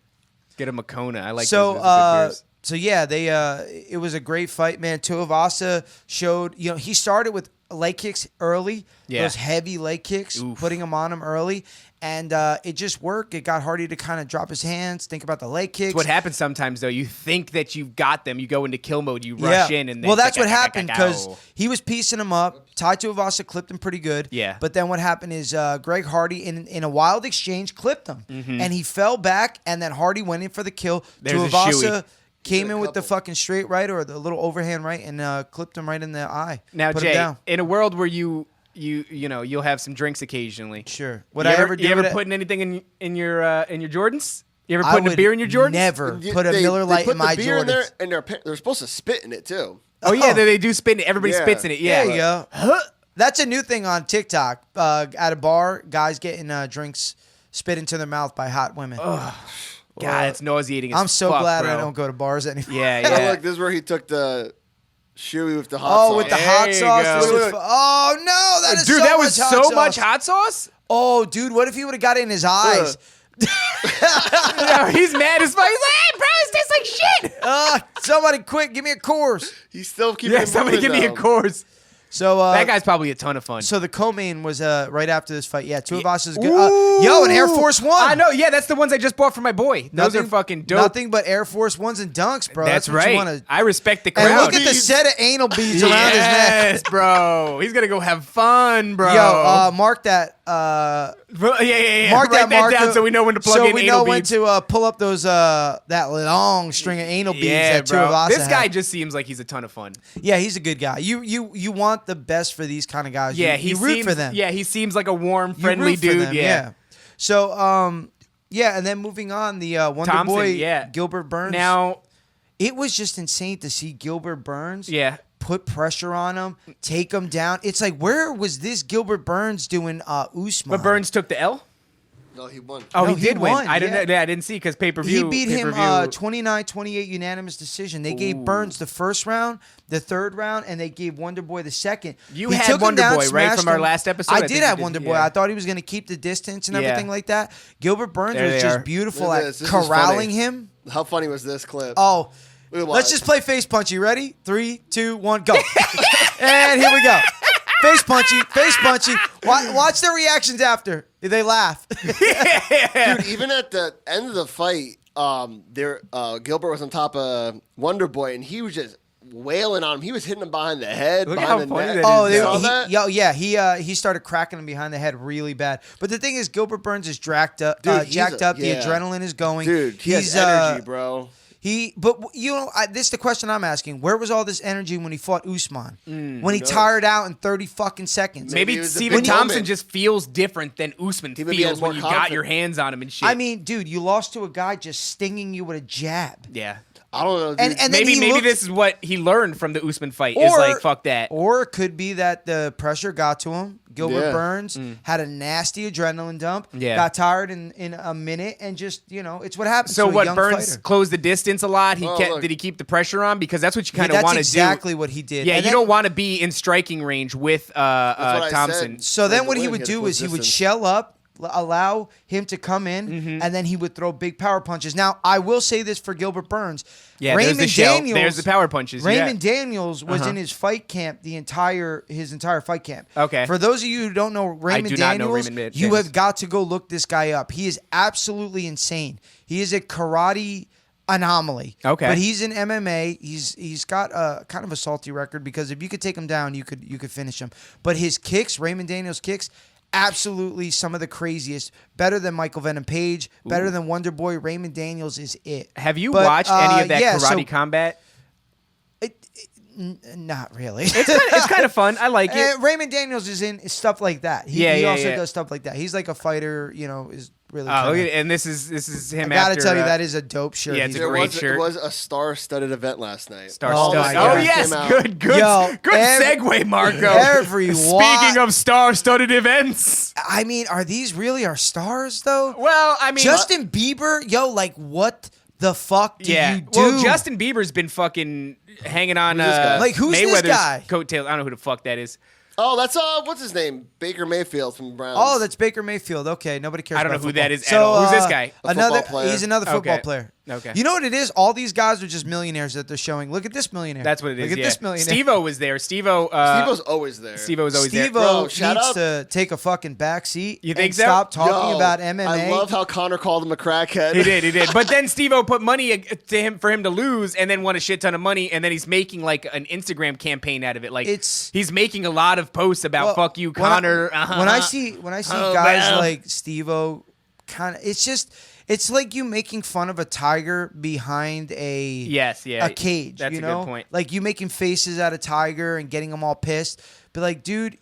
Get him a Kona. I like So, those. Those are good beers. so yeah, it was a great fight, man. Tuivasa showed, he started with leg kicks early, Yeah. those heavy leg kicks, Oof. putting him on him early, and it just worked. It got Hardy to kind of drop his hands, think about the leg kicks. It's what happens sometimes, though. You think that you've got them. You go into kill mode. You rush in, and then well, that's what happened because he was piecing him up. Tai Tuivasa clipped him pretty good. Yeah. But then what happened is Greg Hardy, in a wild exchange, clipped him. Mm-hmm. And he fell back, and then Hardy went in for the kill. There's a Tuivasa shoey. came Did a in with the couple. fucking straight right or the little overhand right and clipped him right in the eye. Now, Put him Jay, down. in a world where you'll have some drinks occasionally. Sure. Would You I ever, ever do you ever it? putting anything in your Jordans? You ever I putting a would beer in your Jordans? never You- put a Miller they Lite put in my the beer in there, Jordans. and they're supposed to spit in it too. Oh yeah, Oh. they do spin it. Everybody Yeah. spits in it. Yeah. There you go. That's a new thing on TikTok. At a bar, guys getting drinks spit into their mouth by hot women. God, it's nauseating. As I'm so fuck, glad bro. I don't go to bars anymore. Yeah, Oh, yeah. look, this is where he took the shoey with the hot Oh, sauce. with the There hot you sauce. go. This was Look. oh no, that is Dude, so that much was hot so sauce. much hot sauce. Oh, dude, what if he would have got it in his eyes? Yeah, he's mad as fuck. He's like, "Hey, bro, this tastes like shit." Somebody quick, give me a course. He's still keeping Yeah, it somebody moving, give me a though. course. So That guy's probably a ton of fun. So the co-main was right after this fight. Yeah, Tuivasa's good. Ooh. Yo, an Air Force One. I know. Yeah, that's the ones I just bought for my boy. Those are fucking dope. Nothing but Air Force Ones and dunks, bro. That's what right. You wanna, I respect the crowd. and look at the set of anal beads around his neck. Yes, bro. He's gonna go have fun, bro. Yo, mark that. yeah. Mark Write that mark down so we know when to plug so in we anal know when beads. to pull up those that long string of anal beads Yeah, that bro. Tuivasa This guy had. just seems like he's a ton of fun. Yeah, he's a good guy. You want the best for these kind of guys. Yeah, you he root seems, for them. Yeah, he seems like a warm, You friendly root for dude. them, Yeah. So yeah, and then moving on, the Wonder Thompson, Boy, yeah. Gilbert Burns. Now, it was just insane to see Gilbert Burns. yeah. Put pressure on him, take him down. It's like, where was this Gilbert Burns doing Usman? But Burns took the L? No, he won. Oh, No, he he did win. won, I didn't. yeah. Yeah, I didn't see because pay-per-view. He beat him pay-per-view- 29-28 unanimous decision. They gave Ooh. Burns the first round, the third round, and they gave Wonder Boy the second. You He had took him Wonder down, Boy, right, smashed from our him. last episode? I I think did you have did, Wonder Boy. yeah. I thought he was going to keep the distance and Yeah. everything like that. Gilbert Burns There was they just are. beautiful Look at at this. This is corralling funny. him. How funny was this clip? Oh, Look at let's what- just play face punch. You ready? 3, 2, 1, go. And here we go. Face punchy, face punchy. Watch their reactions after. They laugh. Dude, even at the end of the fight, Gilbert was on top of Wonder Boy, and he was just wailing on him. He was hitting him behind the head, Look behind how the funny neck. that Oh, is, they, though. Saw that? he started cracking him behind the head really bad. But the thing is, Gilbert Burns is jacked up, Dude, he's jacked up. yeah. The adrenaline is going. Dude, he has energy, bro. But this is the question I'm asking. Where was all this energy when he fought Usman? When he tired out in 30 fucking seconds? Maybe it was a Steven big Thompson moment. just feels different than Usman He maybe feels has more when you got confidence. your hands on him and shit. I mean, dude, you lost to a guy just stinging you with a jab. yeah. I don't know, dude. And then Maybe he looked- this is what he learned from the Usman fight. Is Or- like fuck that. Or it could be that the pressure got to him. Gilbert Yeah. Burns had a nasty adrenaline dump. Yeah. Got tired in a minute and just, it's what happens So to a what? young Burns fighter. closed the distance a lot. He Oh, kept, look. did he keep the pressure on? Because that's what you Yeah, kind of that's want to exactly do. what he did. Yeah, And you then- don't want to be in striking range with what I Thompson. said. So then Win what to he win, would get a do close is he would distance. shell up, allow him to come in, and then he would throw big power punches. Now, I will say this for Gilbert Burns. Yeah, there's Raymond the shell. Daniels, There's the power punches. Raymond yeah. Daniels was in his fight camp his entire fight camp. Okay. For those of you who don't know Raymond do not know Daniels, Raymond you Daniels. have got to go look this guy up. He is absolutely insane. He is a karate anomaly. Okay. But he's in MMA. He's got a kind of a salty record because if you could take him down, you could finish him. But his kicks, Raymond Daniels' kicks, absolutely some of the craziest. Better than Michael Venom Page, better than Wonder Boy. Raymond Daniels is it. Have you watched any of that Karate Combat? Not really. It's kind of fun. I like it. Raymond Daniels is in stuff like that. He also does stuff like that. He's like a fighter, is really. Oh, and this is him. I gotta after, tell you, that is a dope shirt. Yeah, it's a great shirt. It was a star-studded event last night. Star-studded. Oh, yes, good Yo, good segue, Marco. Speaking of star-studded events, I mean, are these really our stars though? well, I mean, Justin Bieber, like what the fuck do you do? Well, Justin Bieber's been fucking hanging on who's Mayweather's this guy? coattails. I don't know who the fuck that is. Oh, that's what's his name? Baker Mayfield from the Browns. Oh, that's Baker Mayfield. Okay, nobody cares. I don't know about who football. that is at all. Who's this guy? Football player. He's another football Okay. player. Okay. You know what it is? All these guys are just millionaires that they're showing. Look at this millionaire. That's what it is. Look at this millionaire. Steve-O was there. Steve-O Steve-O's always there. Steve-O was always there. Steve-O Bro, shout needs out. to take a fucking back seat. You think and so? Stop talking Yo, about MMA. I love how Connor called him a crackhead. He did. But then Steve-O put money to him for him to lose, and then won a shit ton of money, and then he's making like an Instagram campaign out of it. Like he's making a lot of posts about "fuck you, Connor." When I see guys like Steve-O, kind of, it's like you making fun of a tiger behind a cage. That's you a know? good point. Like you making faces at a tiger and getting them all pissed. But like, dude,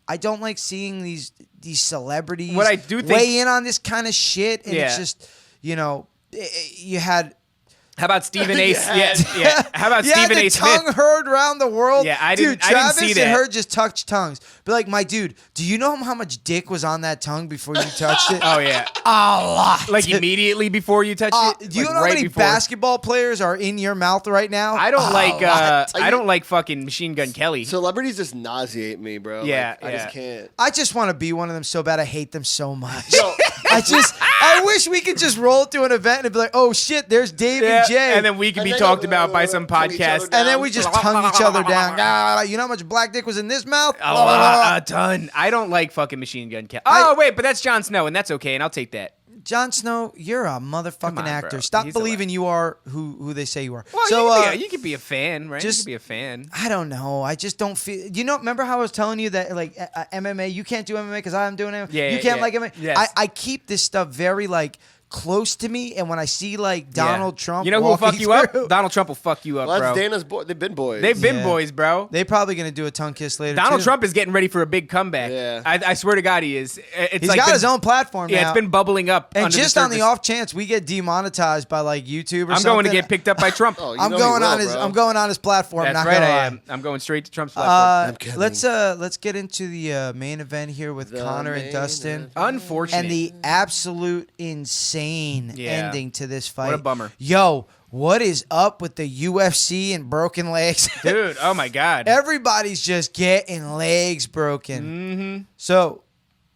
I don't like seeing these celebrities What I do think, weigh in on this kind of shit, and it's just you had. How about Stephen A. Yeah. How about Stephen A. the Smith? tongue heard around the world. Yeah, I Dude, didn't Travis see that. and her just touched tongues. But like, my dude, do you know how much dick was on that tongue before you touched it? Oh yeah, a lot. like immediately before you touch it. Do you Like, know how right many before? basketball players are in your mouth right now? I don't like. lot. I don't like fucking Machine Gun Kelly. Celebrities just nauseate me, bro. Yeah, I just can't. I just want to be one of them so bad. I hate them so much. I wish we could just roll to an event and be like, oh shit, there's Dave and Jay. and then we could be talked about by some podcast. And then we just tongue each other down. You know how much black dick was in this mouth? A ton. I don't like fucking Machine Gun Kelly. Oh wait, but that's Jon Snow, and that's okay, and I'll take that. Jon Snow, you're a motherfucking on, actor. bro. Stop He's believing you are who they say you are. Well, so you could be a fan, right? You could be a fan. I don't know. I just don't feel. Remember how I was telling you that like MMA, you can't do MMA because I'm doing it. Yeah, you can't like MMA. Yes. I keep this stuff very like close to me, and when I see like Donald Trump, you know who will fuck you up? through, Donald Trump will fuck you up, Well, bro. that's Dana's boy. They've been boys. They've been boys, bro. They probably gonna do a tongue kiss later. Donald too. Trump is getting ready for a big comeback. Yeah. I swear to God, he is. He's got his own platform now. Yeah, it's been bubbling up. And under just the on the surface. off chance we get demonetized by like YouTube or I'm something, going to get picked up by Trump. Oh, you I'm know going he will, on his. bro. I'm going on his platform. That's not right, gonna I lie. am. I'm going straight to Trump's platform. kidding. Let's get into the main event here with The Connor and main Dustin. event. Unfortunate. And the absolute insane ending to this fight. What a bummer. Yo, what is up with the UFC and broken legs? Dude, oh my God. Everybody's just getting legs broken. Mm-hmm. So,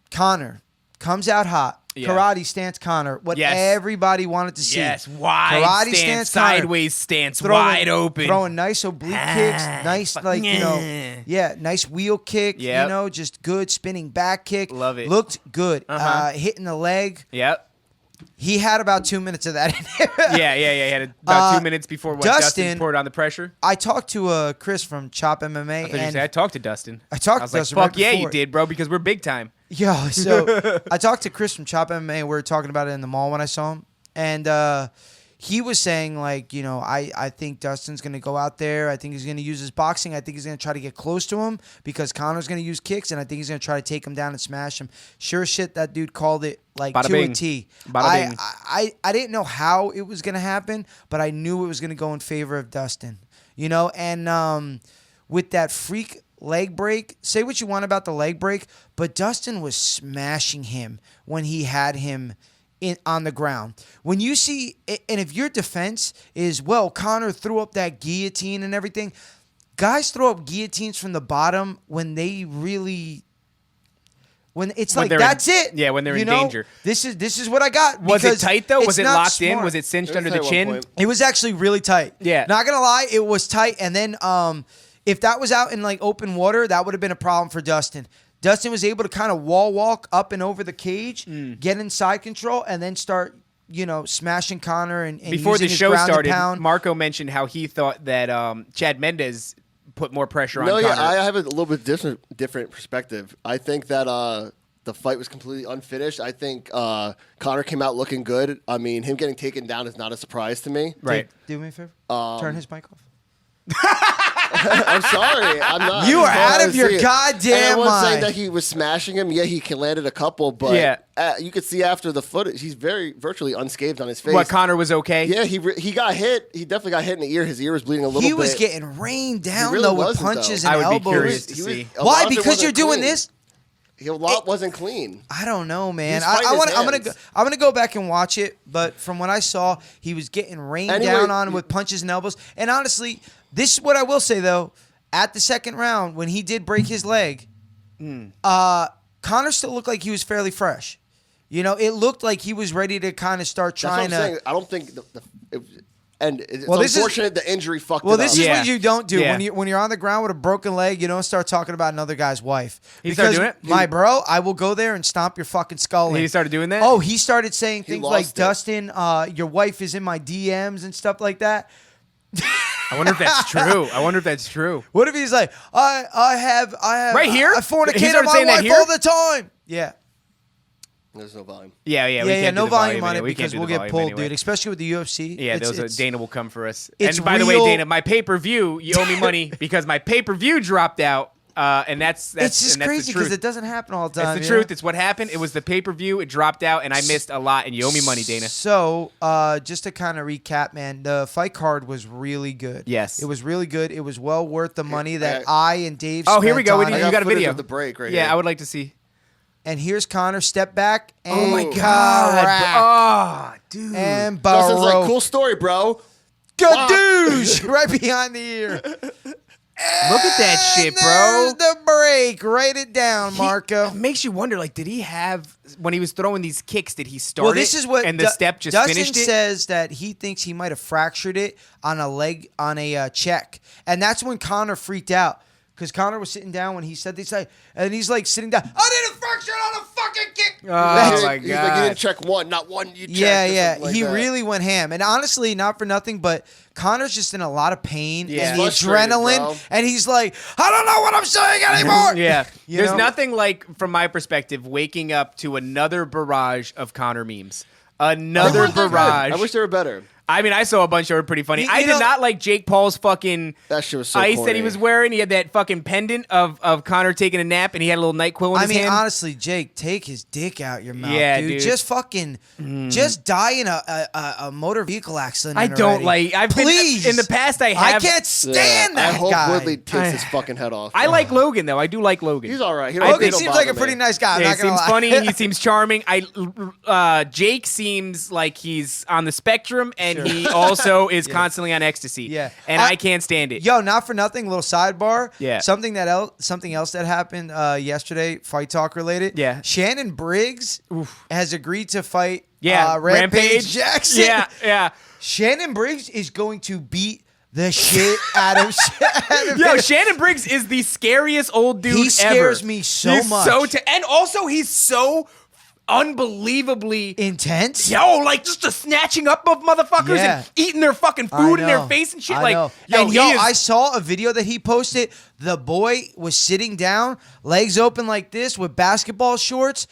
Connor comes out hot. Yeah. Karate stance Connor. What Yes. everybody wanted to see. Yes, wide Karate stance, Connor. sideways stance, Throwing- wide open. Throwing nice oblique kicks, nice nice wheel kick, Yep. just good spinning back kick. Love it. Looked good. Uh-huh. Hitting the leg. Yep. He had about 2 minutes of that in him. Yeah. He had about 2 minutes before Dustin poured on the pressure. I talked to Chris from Chop MMA. I thought you and said I talked to Dustin. I talked I was to like, Dustin fuck right yeah, before. you did, bro, because we're big time. Yo, so I talked to Chris from Chop MMA. We were talking about it in the mall when I saw him. And he was saying, like, I think Dustin's going to go out there. I think he's going to use his boxing. I think he's going to try to get close to him because Connor's going to use kicks, and I think he's going to try to take him down and smash him. Sure shit, that dude called it, like, Bada to bing. a T. Bada bing. I didn't know how it was going to happen, but I knew it was going to go in favor of Dustin. And with that freak leg break, say what you want about the leg break, but Dustin was smashing him when he had him on the ground. When you see, and if your defense is, well, Connor threw up that guillotine and everything, guys throw up guillotines from the bottom when they really... When it's like, that's it. Yeah, when they're in danger. This is what I got. Was it tight, though? Was it not locked in? smart. Was it cinched It was under the tight at one chin? point. It was actually really tight. Yeah. Not gonna lie, it was tight. And then if that was out in like open water, that would have been a problem for Dustin. Dustin was able to kind of wall walk up and over the cage, get inside control, and then start smashing Connor and before using the his show ground and started, pound. Marco mentioned how he thought that Chad Mendez put more pressure on No, Connor. yeah, I have a little bit different perspective. I think that the fight was completely unfinished. I think Connor came out looking good. I mean, him getting taken down is not a surprise to me. Right. Do me a favor. Turn his mic off. I'm sorry. I'm not. You are I just out of wanted to your see it. goddamn And I wasn't saying mind. that he was smashing him. Yeah, he landed a couple, but Yeah. you could see after the footage, he's virtually unscathed on his face. What, Connor was okay? Yeah, he got hit. He definitely got hit in the ear. His ear was bleeding a little bit. He was getting rained down really though with wasn't, punches though. and I would be elbows. curious to see. a lot Why? of it Because wasn't you're doing clean. this. A lot wasn't clean. I don't know, man. He's fighting I want. his hands. I'm gonna go back and watch it. But from what I saw, he was getting rained Anyway, down on with punches and elbows. And honestly, this is what I will say though. At the second round, when he did break his leg, Connor still looked like he was fairly fresh. It looked like he was ready to kind of start That's what trying I'm to. saying. I don't think and it's This is- unfortunate the injury fucked Well, it this up. is Yeah. what you don't do Yeah. when you're on the ground with a broken leg. You don't start talking about another guy's wife. He started doing it? My bro, I will go there and stomp your fucking skull in. He started doing that? Oh, he started saying He things lost like, it. "Dustin, your wife is in my DMs" and stuff like that. I wonder if that's true. What if he's like, I have Right here? I fornicate He on started my saying that wife here? all the time. Yeah. There's no volume. Yeah, we Yeah, can't no do the volume on anyway. it We can't because do we'll the get volume pulled, anyway. dude. Especially with the UFC. Yeah, It's- Dana will come for us. it's And by the way, real- Dana, my pay-per-view, you owe me money because my pay-per-view dropped out, and that's It's just and that's crazy the truth. because it doesn't happen all the time. It's the truth. It's what happened. It was the pay-per-view. It dropped out, and I missed a lot, and you owe me money, Dana. So, just to kind of recap, man, the fight card was really good. Yes. It was really good. It was well worth the money that Yeah. I and Dave Oh, here we spent go. on You it. got a footage video of the break right Yeah, here. I would like to see. And here's Connor, step back, and Oh my God! Oh, dude. and Dustin's like, Barrow. cool story, bro. Gadoosh! Right behind the ear. Look at that shit, bro. There's the break. Write it down, Marco. It makes you wonder, like, did he have, when he was throwing these kicks, did he start Well, this it is what and the step just Dustin finished it? says that he thinks he might have fractured it on a leg on a check, and that's when Connor freaked out because Connor was sitting down when he said this, and he's like sitting down. I didn't fracture it on a fucking kick. Oh, my He's like, you God. didn't check one, not one. You checked. Yeah, or yeah. something like He that. really went ham. And honestly, not for nothing, but Connor's just in a lot of pain Yeah. and the Frustrated, adrenaline. bro. And he's like, I don't know what I'm saying anymore. Yeah. You There's know? nothing like, from my perspective, waking up to another barrage of Connor memes. Another barrage. I wish they were better. I mean, I saw a bunch that were pretty funny. You I did know- not like Jake Paul's fucking That shit was so ice that corny. he was wearing. He had that fucking pendant of Connor taking a nap, and he had a little NyQuil in I his mean, hand. honestly, Jake, take his dick out your mouth, Yeah, dude. dude. Just fucking, just die in a motor vehicle accident. I don't already. like. I've Please. been in the past. I I have. can't stand that I hope guy. Woodley takes his fucking head off. I like Logan though. I do like Logan. He's all right. He Logan he don't seems like a bother pretty me. nice guy. I'm Yeah, not he gonna seems lie. funny. He seems charming. Jake seems like he's on the spectrum, and he also is constantly on ecstasy. Yeah. and I can't stand it. Yo, not for nothing. Little sidebar. Yeah. Something else that happened yesterday, fight talk related. Yeah. Shannon Briggs has agreed to fight. Yeah, Rampage Jackson. Yeah. Shannon Briggs is going to beat the shit out of. Yo, Shannon Briggs is the scariest old dude ever. He scares me so He's much. and also he's so unbelievably Intense. like just the snatching up of motherfuckers Yeah. and eating their fucking I food in their know. face and shit. I Like, know. yo, and he yo, is- I saw a video that he posted. The boy was sitting down, legs open like this, with basketball shorts.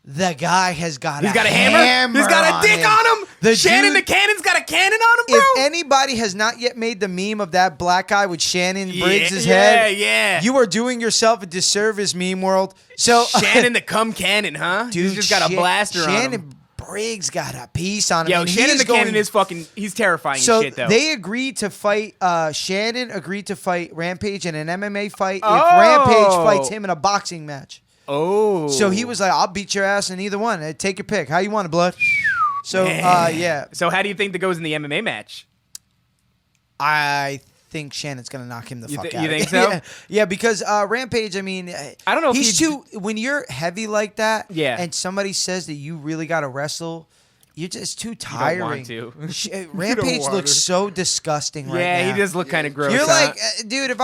The guy has got he's got a hammer. He's got a dick on him. The Shannon dude- the Cannon's got a cannon on him, bro. If anybody has not yet made the meme of that black guy with Shannon Briggs' yeah, head, yeah. you are doing yourself a disservice, meme world. So Shannon the cum cannon, huh? dude, He's just got a blaster on him. Shannon Briggs got a piece on him. Yo, and he Shannon is the Cannon going- is fucking. He's terrifying So as shit, though. they agreed to fight. Shannon agreed to fight Rampage in an MMA fight Oh. if Rampage fights him in a boxing match. oh, So he was like, "I'll beat your ass in either one. Take your pick. How you want it, blood?" So yeah, So how do you think that goes in the MMA match? I think Shannon's gonna knock him the fuck out. you think so? Yeah, because Rampage. I mean, I don't know if he's he'd- too. When you're heavy like that, Yeah. and somebody says that you really got to wrestle. You're just too want tiring. to. Rampage want looks to. so disgusting right Yeah, now. he does look kind of gross. You're huh? like, dude, if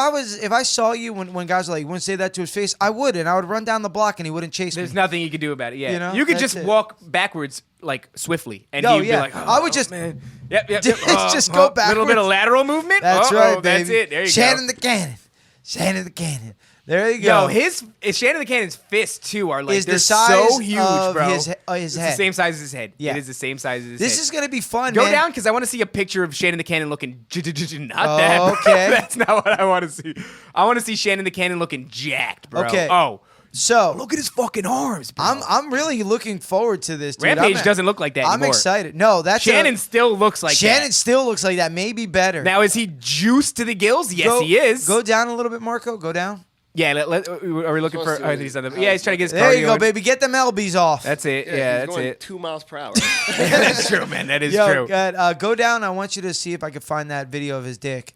I saw you when guys are like, you wouldn't say that to his face, I would, and I would run down the block and he wouldn't chase there's me. nothing you could do about it. Yeah, You know, you could that's just it. walk backwards like swiftly, and No, he'd yeah. be like, I would just- man. Yep. Just go A little bit backwards. of lateral movement. That's right, baby. That's it. There you Shannon go. the Cannon. Shannon the Cannon. There you go. Yo, his Shannon the Cannon's fists too are like Is they're the size so huge, of bro. his it's head. the same size as his head. Yeah. It is the same size as his This head. is gonna be fun. Go man. down because I want to see a picture of Shannon the Cannon looking not Oh, that. Bro. okay. That's not what I want to see. I want to see Shannon the Cannon looking jacked, bro. Okay. Oh, So look at his fucking arms, bro. I'm really looking forward to this. Dude. Rampage doesn't look like that I'm anymore. excited. No, that's Shannon still looks like Shannon that. still looks like that. Maybe better. Now is he juiced to the gills? Yes, Go- he is. Go down a little bit, Marco. Go down. Yeah. Are we looking for? Supposed to- Oh, he's on the, yeah, he's trying to get his There you cardio go, in. baby. Get them lbs off. That's it. Yeah, he's that's going it. 2 miles per hour. That's true, man. That is Yo, true. God, go down. I want you to see if I can find that video of his dick.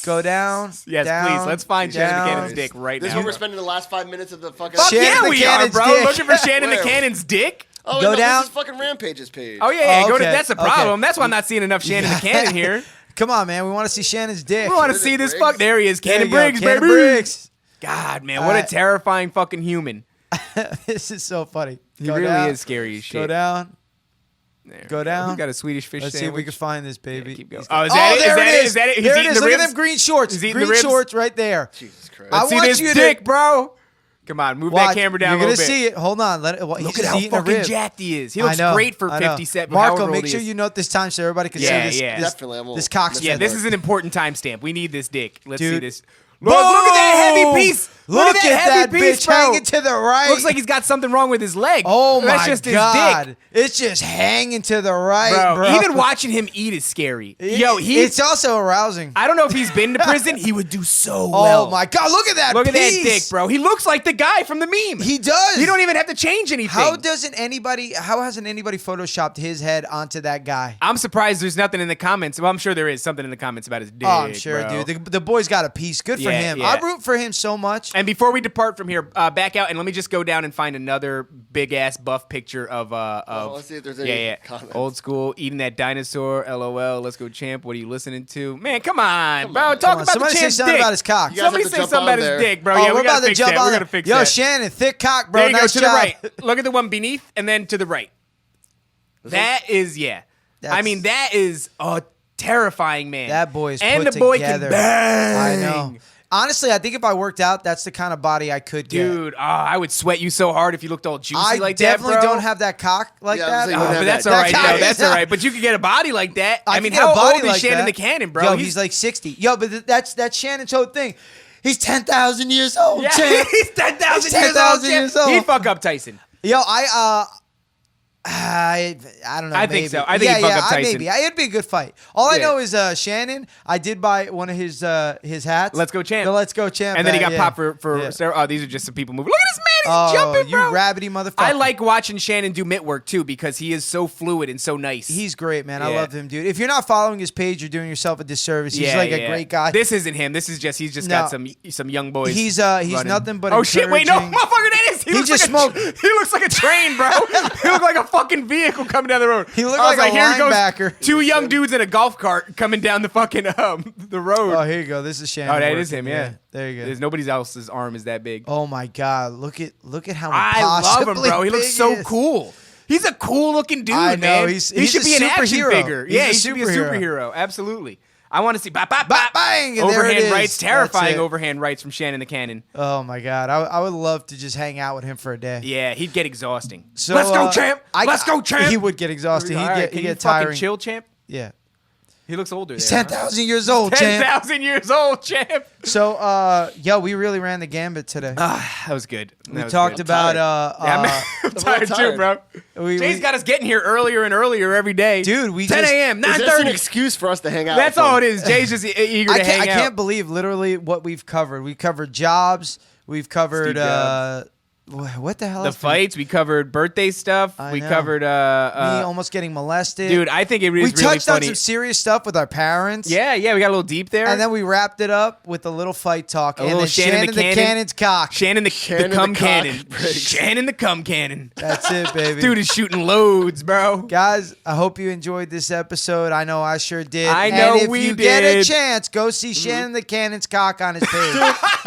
Go down. Yes, down, please. Let's find Shannon the down. Cannon's dick right This is now. where we're spending the last 5 minutes of the fucking. Fuck Shannon yeah, the we are, Cannon's bro. dick. Looking for Shannon the Where? Cannon's dick. Oh, Go no, down. This is fucking Rampage's page. Oh yeah, Oh, go to. okay, That's the okay. problem. That's why I'm not seeing enough Shannon the Cannon here. Come on, man. We want to see Shannon's dick. We want to Is see it this Briggs? fuck. There he is, There Cannon you go, Briggs, Cannon baby. Briggs. God, man, what a Alright. terrifying fucking human. This is so funny. He Go really down. is scary as shit. Go down. There. Go down. He got a Swedish fish Let's see if we sandwich. can find this baby. Yeah, keep going. He's- Oh, is that it? Is there that it it? is. Is that it? He's There it eating is. the Look at ribs? them green shorts. He's eating the Green ribs? shorts right there. Jesus Christ. I Let's see want this you to- dick, bro. Come on, move Watch. that camera down You're a gonna little bit. see it. Hold on. Let it. Look He's at how eating a fucking rib. jacked he is. He I looks know, great for I know. 57. Marco, however make old sure he is. you note this time so everybody can Yeah, see this. yeah. This, Definitely, I won't this cock miss Yeah, spinner. this is an important timestamp. We need this dick. Let's see Dude. this. Look at that heavy Boom! piece. Look at that heavy piece, bitch bro. hanging to the right. Looks like he's got something wrong with his leg. Oh That's my just his god! dick. It's just hanging to the right, bro. Even watching him eat is scary. Yo, it's also arousing. I don't know if he's been to prison. He would do so Oh well. my god! Look at that! Look at that piece. dick, bro. He looks like the guy from the meme. He does. You don't even have to change anything. How hasn't anybody photoshopped his head onto that guy? I'm surprised there's nothing in the comments. Well, I'm sure there is something in the comments about his dick. Oh, I'm sure, bro. dude. The boy's got a piece. Good for Yeah, him. yeah. I root for him so much. And before we depart from here, back out and let me just go down and find another big ass buff picture of let's see if there's any comments. old school eating that dinosaur. LOL. Let's go, champ. What are you listening to? Man, come on, bro. Talk Come on, about somebody the say champ's something dick. about his cock. You guys Somebody have to say jump something on about his there. dick, bro. Oh, Yeah, we're we gotta about to fix jump that. on We're it. gonna fix Yo, that. Shannon, thick cock, bro. There you Nice go to job. the right. Look at the one beneath and then to the right. That is I That's- mean, that is a terrifying man. That boy is and put the boy together. can bang. I know. Honestly, I think if I worked out, that's the kind of body I could get. Dude, I would sweat you so hard if you looked all juicy I like definitely that, bro. don't have that cock like Yeah, I was that. saying, you Oh, wouldn't but have that's that. all right, That though. cock That's is all not- right. But you could get a body like that. I can mean, get a how body old is like Shannon that. the Cannon, bro? Yo, he's like 60. Yo, but that's Shannon's whole thing. He's 10,000 years old, champ. he's 10,000 He's years old. 10,000 champ. years old. He'd fuck up Tyson. Yo, I don't know. I think maybe. so. I think he'd fuck up Tyson. Maybe. It'd be a good fight. All I Yeah. know is Shannon. I did buy one of his hats. Let's go, champ. The Let's Go Champ. And then he hat, got yeah. popped for Yeah. oh, these are just some people moving. Look at this man. He's Oh, jumping, you bro. rabbity motherfucker. I like watching Shannon do mitt work, too, because he is so fluid and so nice. He's great, man. I Yeah. love him, dude. If you're not following his page, you're doing yourself a disservice. He's like a great guy. This isn't him. This is just, he's just got No. some young boys. He's running. nothing but Oh, shit. Wait, no. encouraging. Motherfucker, that is. He looks just like smoked. He looks like a train, bro. He looked like a fucking vehicle coming down the road. He looked I was like a here goes linebacker. two young dudes in a golf cart coming down the fucking the road. Oh, here you go. This is Shannon. Oh, that working. is him, yeah. There you go. There's nobody else's arm is that big. Oh my God! Look at how I love him, impossibly bro. He looks big so is. cool. He's a cool looking dude, I know, man. he's he should a be an action superhero. figure. He's Yeah, a he should be a superhero. superhero. Absolutely. I want to see bop, bop, Bop, bop. bang, and there it Overhand is. rights, terrifying That's it. overhand rights from Shannon the Cannon. Oh my God! I would love to just hang out with him for a day. Yeah, he'd get exhausting. So, Let's go, champ. Let's go, champ. He would get exhausted. All right, He'd can you get fucking tiring. chill, champ? Yeah. He looks older. He's there, 10,000 years old, champ. 10,000 years old, champ. So, we really ran the gambit today. That was good. We talked about I'm tired too, bro. Jay's got us getting here earlier and earlier every day. Dude, we 10 just- a.m., Is this an 9:30. excuse for us to hang out? That's with all him? it is. Jay's just eager to hang I out. can't believe literally what we've covered. We've covered jobs. We've covered Steve Jobs. what the hell? The else did fights. We covered birthday stuff. I We know. covered me almost getting molested. dude, I think it is we really touched on funny. some serious stuff with our parents. Yeah, we got a little deep there. And then we wrapped it up with a little fight talk. And little then Shannon the Cannon. Cannon's cock. Shannon the Shannon cum the cock cannon. Briggs. Shannon the cum cannon. That's it, baby. Dude is shooting loads, bro. Guys, I hope you enjoyed this episode. I know I sure did. I know and if we you get a did. chance, go see Shannon the Cannon's cock on his page. Yo,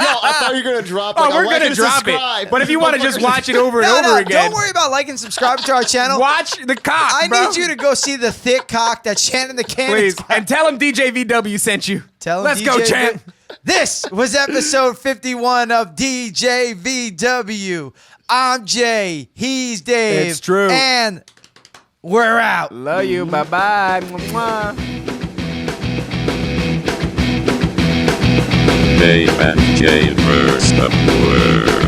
I thought you were gonna drop. Oh, Like, we're a like gonna and drop subscribe. it. But if you Like, want to just watch it over and over again. Don't worry about liking and subscribing to our channel. Watch the cock, I bro. need you to go see the thick cock that Shannon the Cannon's Please. got. And tell him DJ VW sent you. Tell him Let's DJ go, champ. This was episode 51 of DJ VW. I'm Jay. He's Dave. It's true. And we're out. Love you. Bye-bye. Mwah. Dave and Jay versus the world.